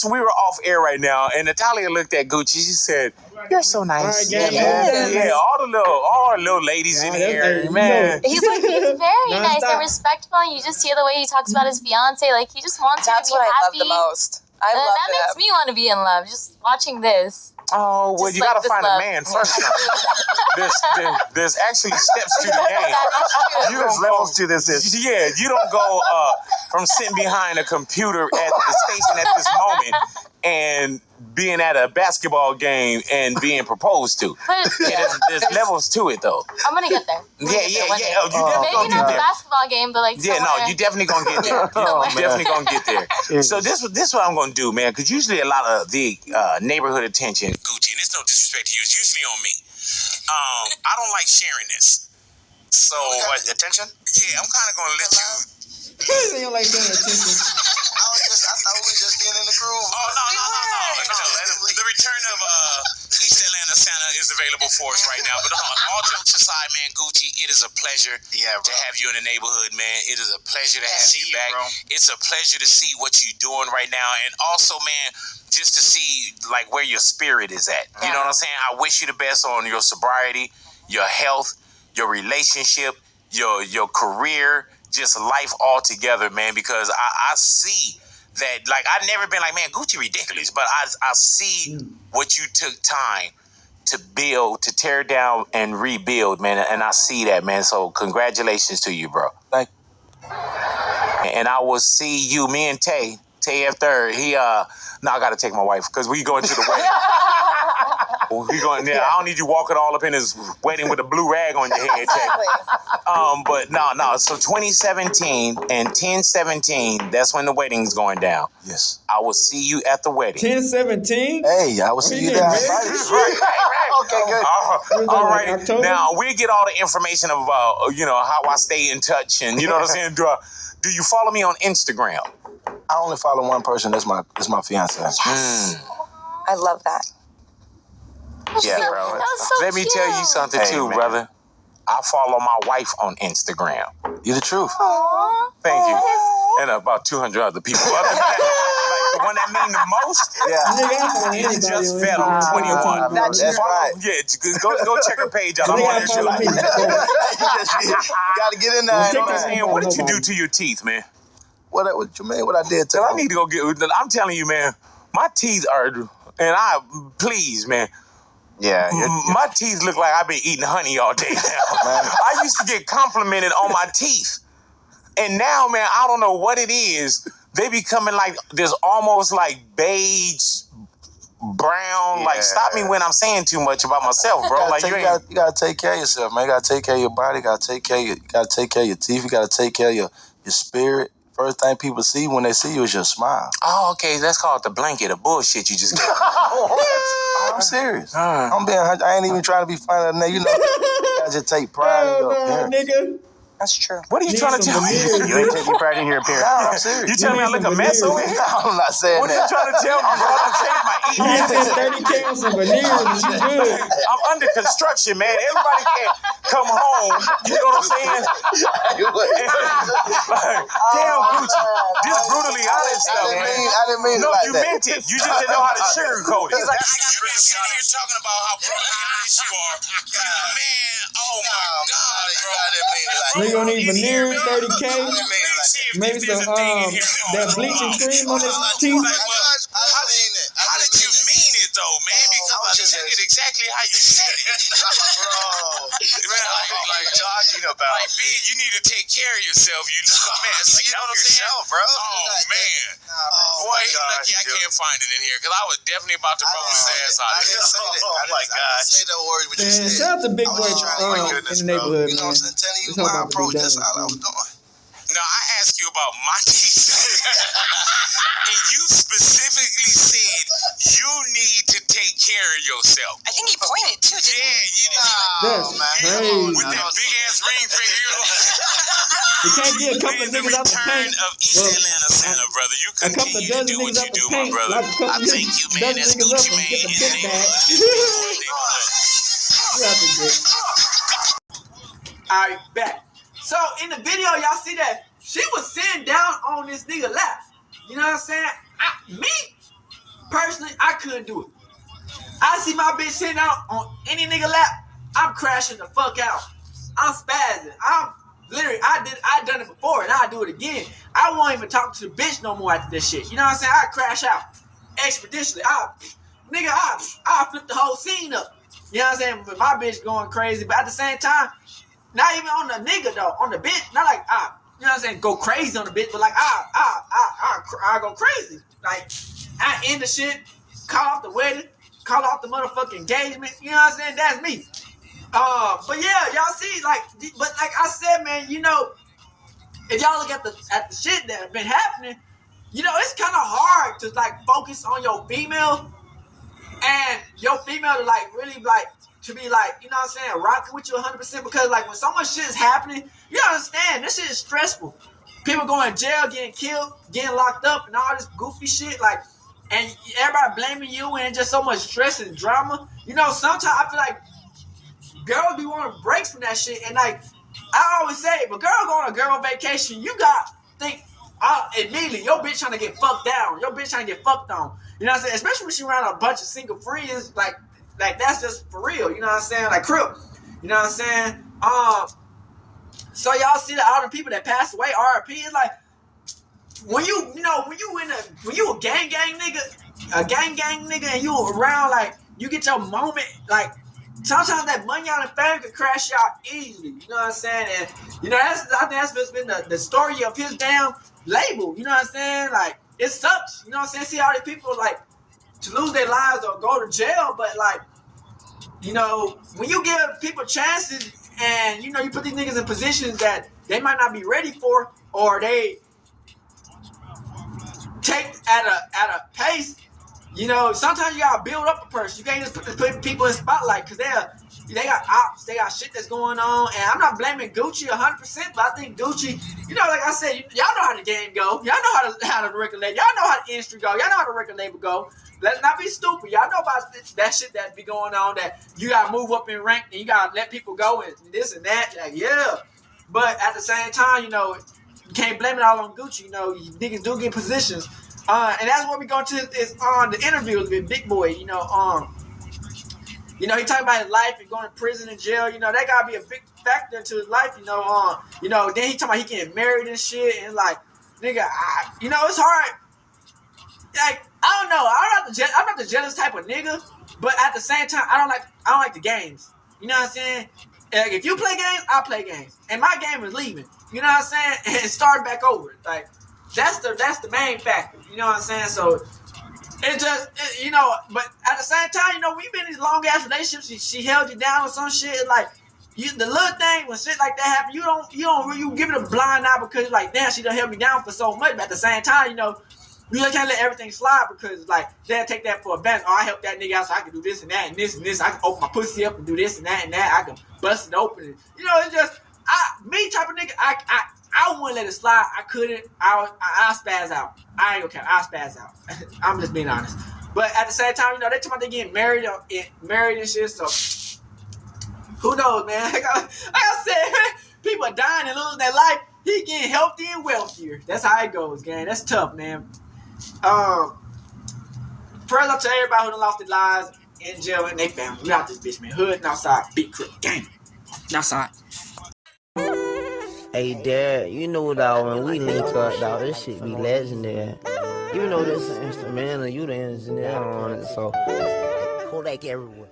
S3: you. We were off air right now, and Natalia looked at Gucci. She said, "You're so nice."
S2: All right, gang,
S3: Yeah, all the little ladies in here, man.
S4: He's very nice and respectful, and you just hear the way he talks about his fiance. Like he just wants
S8: That's
S4: her to
S8: what
S4: be
S8: I love
S4: happy.
S8: the most. I
S4: And
S8: love
S4: that makes me want to be in love. Just watching this.
S3: Oh, well,
S4: Just
S3: you
S4: like
S3: gotta
S4: this
S3: find
S4: love.
S3: a man first. There's actually steps to the game.
S4: That is true.
S6: There's levels to this.
S3: Yeah, you don't go from sitting behind a computer at the station at this moment and being at a basketball game and being proposed to.
S4: But
S3: There's levels to it, though.
S4: I'm gonna get there.
S3: Yeah. Oh, you definitely gonna
S4: Maybe
S3: get
S4: not the
S3: there.
S4: basketball game, but like
S3: Yeah, no,
S4: somewhere.
S3: you definitely gonna get there. You definitely gonna get there. So this what I'm gonna do, man, because usually a lot of the neighborhood attention, Gucci, and it's no disrespect to you, it's usually on me. I don't like sharing this. So
S6: What, attention?
S3: yeah, I'm kind of gonna let you.
S2: They don't like paying attention.
S11: I thought we were just getting in the groove.
S3: Oh no. The return of East Atlanta Santa is available for us right now. But all jokes aside, man, Gucci, it is a pleasure to have you in the neighborhood, man. It is a pleasure to have you back. Bro. It's a pleasure to see what you're doing right now, and also, man, just to see like where your spirit is at. You know what I'm saying? I wish you the best on your sobriety, your health, your relationship, your career, just life altogether, man. Because I see that, like, I've never been like, man, Gucci ridiculous, but I see what you took time to build, to tear down and rebuild, man, and I see that, man. So congratulations to you, bro.
S11: Thank
S3: you. And I will see you, me and Tay F3rd. I gotta take my wife because we going to the wedding.
S13: We going there. I don't need you walking all up in his wedding with a blue rag on your head.
S8: Exactly.
S13: But no. So 2017 and 10/17, that's when the wedding's going down.
S11: Yes.
S13: I will see you at the wedding.
S2: 10/17.
S11: Hey, I will see you there.
S13: Right.
S11: Okay, good.
S13: All right.
S2: October?
S13: Now we get all the information of how I stay in touch, and you know what I'm saying. Do you follow me on Instagram?
S11: I only follow one person. That's my fiance.
S8: Yes. I love that.
S13: Yeah, bro.
S4: That was so
S13: Let me tell you something too,
S11: man.
S13: brother. I follow my wife on Instagram.
S11: You the truth.
S4: Aww.
S13: Thank you. And about 200 other people. Other than that, like the one that mean the most, you just fed on 21.
S11: That's right.
S13: Yeah, go check her page out. I'm on your show.
S11: You gotta get in there.
S13: Man, what did you do to your teeth, man?
S11: What you mean? What I did to
S13: I need to go get. I'm telling you, man, my teeth are, please, man.
S11: Yeah.
S13: My teeth look like I've been eating honey all day now. I used to get complimented on my teeth. And now, man, I don't know what it is. They becoming like this almost like beige, brown.
S11: Yeah.
S13: Like, stop me when I'm saying too much about myself, bro.
S11: You gotta take care of yourself, man. You gotta take care of your body. You gotta take care of your teeth. You gotta take care of your spirit. First thing people see when they see you is your smile.
S13: Oh, okay. That's called the blanket of bullshit you just got.
S11: I'm serious. I ain't even trying to be funny. You know, you gotta just take pride in your appearance.
S2: Nigga.
S8: That's true.
S13: What are you trying to tell me?
S11: You ain't taking pride in your appearance. No, I'm serious.
S13: You telling me I look a mess over here?
S11: I'm not saying
S13: what are you trying to tell me, bro? I'm changing my
S2: You spent 30K on some veneers. You good.
S13: I'm under construction, man. Everybody can't come home. You know what I'm saying? Damn, Gucci. Just brutally honest stuff, man.
S11: I didn't mean it like
S13: you meant it. You just didn't know how to sugarcoat it.
S12: You've been sitting here talking about how brutally honest you are. Man, oh my God, bro.
S11: I didn't mean it like
S2: Nigga don't need veneers, 30K. Maybe some that bleaching cream on his teeth.
S12: How did you mean it though, man? Because I took it exactly how you said it. Bro. Man, like talking about. Like, B, you need to take care of yourself. You look a mess. You know what I'm saying?
S11: bro.
S12: Oh, man. Boy, he's lucky I can't find it in here because I was definitely about to roll his ass out of here.
S11: Oh my God. Say the word what you
S2: Man,
S11: said.
S2: shout out to Bigboy in the neighborhood,
S11: You know what I'm saying? Telling you my approach. That's all I was doing.
S12: Now, I asked you about my teeth. And you specifically said you need to take care of yourself.
S8: I think he pointed too, didn't he?
S2: That's crazy.
S12: With that big ass ring finger.
S2: You can't get a couple of niggas out the
S12: Return
S2: paint.
S12: of East Atlanta Center, brother. You
S2: A couple of
S12: continue to
S2: dozen
S12: do what
S2: niggas
S12: you
S2: out the
S12: do, my
S2: paint.
S12: brother.
S2: Like a couple
S12: I thank you, man.
S2: dozen
S12: That's
S2: niggas
S12: Gucci
S2: up and
S12: Mane
S2: get
S12: in
S2: the
S12: the
S2: big bag.
S12: neighborhood.
S2: Alright, back. So in the video, y'all see that she was sitting down on this nigga lap. You know what I'm saying? Me, personally, I couldn't do it. I see my bitch sitting down on any nigga lap, I'm crashing the fuck out. I'm spazzing. I'm literally, I done it before and I'll do it again. I won't even talk to the bitch no more after this shit. You know what I'm saying? I crash out expeditiously. I flip the whole scene up. You know what I'm saying? But my bitch going crazy, but at the same time, not even on the nigga though, on the bitch, not like you know what I'm saying, go crazy on the bitch, but like I go crazy. Like I end the shit, call off the wedding, call off the motherfucking engagement. You know what I'm saying? That's me. But yeah, y'all see, but like I said, man, you know, if y'all look at the shit that have been happening, you know, it's kind of hard to like focus on your female and your female to like really like to be like, you know what I'm saying, rocking with you 100% because like when so much shit is happening, you understand this shit is stressful. People going to jail, getting killed, getting locked up, and all this goofy shit, like, and everybody blaming you and just so much stress and drama. You know, sometimes I feel like girls be wanting breaks from that shit, and like I always say, if a girl go on a girl vacation, you got to think immediately your bitch trying to get fucked down, your bitch trying to get fucked on. You know what I'm saying? Especially when she around a bunch of single friends, like that's just for real. You know what I'm saying? Like Crip. You know what I'm saying? So y'all see all the people that passed away, RIP, is like when you a gang nigga, and you around like you get your moment, like sometimes that money out and fame can crash out easily. You know what I'm saying? And you know I think that's just been the story of his damn label. You know what I'm saying? Like it sucks. You know what I'm saying? See all these people like to lose their lives or go to jail, but like you know, when you give people chances and, you know, you put these niggas in positions that they might not be ready for, or they take at a pace, you know, sometimes you gotta build up a person. You can't just put people in spotlight because they got ops, they got shit that's going on. And I'm not blaming Gucci 100%, but I think Gucci, you know, like I said, y'all know how the game go. Y'all know how the record label, y'all know how the industry go. Y'all know how the record label go. Let's not be stupid. Y'all know about that shit that be going on, that you gotta move up in rank and you gotta let people go and this and that. Like, yeah. But at the same time, you know, you can't blame it all on Gucci. You know, you niggas do get positions. And that's what we go to is on the interviews with Bigboy. You know, he talking about his life and going to prison and jail. You know, that gotta be a big factor into his life. You know, then he talking about he getting married and shit. And like, nigga, you know, it's hard. Like, I don't know. I'm not the jealous type of nigga, but at the same time, I don't like the games. You know what I'm saying? Like, if you play games, I play games, and my game is leaving. You know what I'm saying? And starting back over. Like, that's the main factor. You know what I'm saying? So it just, you know, but at the same time, you know, we've been in these long ass relationships. She held you down with some shit. Like, the little thing when shit like that happen, you give it a blind eye because like, damn, she done held me down for so much. But at the same time, you know, you just can't let everything slide because like they'll take that for advantage. Oh, I helped that nigga out so I can do this and that and this and this. I can open my pussy up and do this and that and that. I can bust it open. And, you know, it's just me type of nigga. I wouldn't let it slide. I couldn't. I spaz out. I ain't okay. I spaz out. I'm just being honest. But at the same time, you know, they talking about they getting married and shit. So who knows, man? Like I said, people are dying and losing their life. He getting healthy and wealthier. That's how it goes, gang. That's tough, man. Prayers up to everybody who done lost their lives in jail and they family. We out this bitch, man. Hood and outside. Big crook. Gang. Outside.
S14: Hey, Dad, you know, dog, when we link up, dog, this shit be legendary. Even though this is instrumental, you the engineer on it, so Kodak everywhere.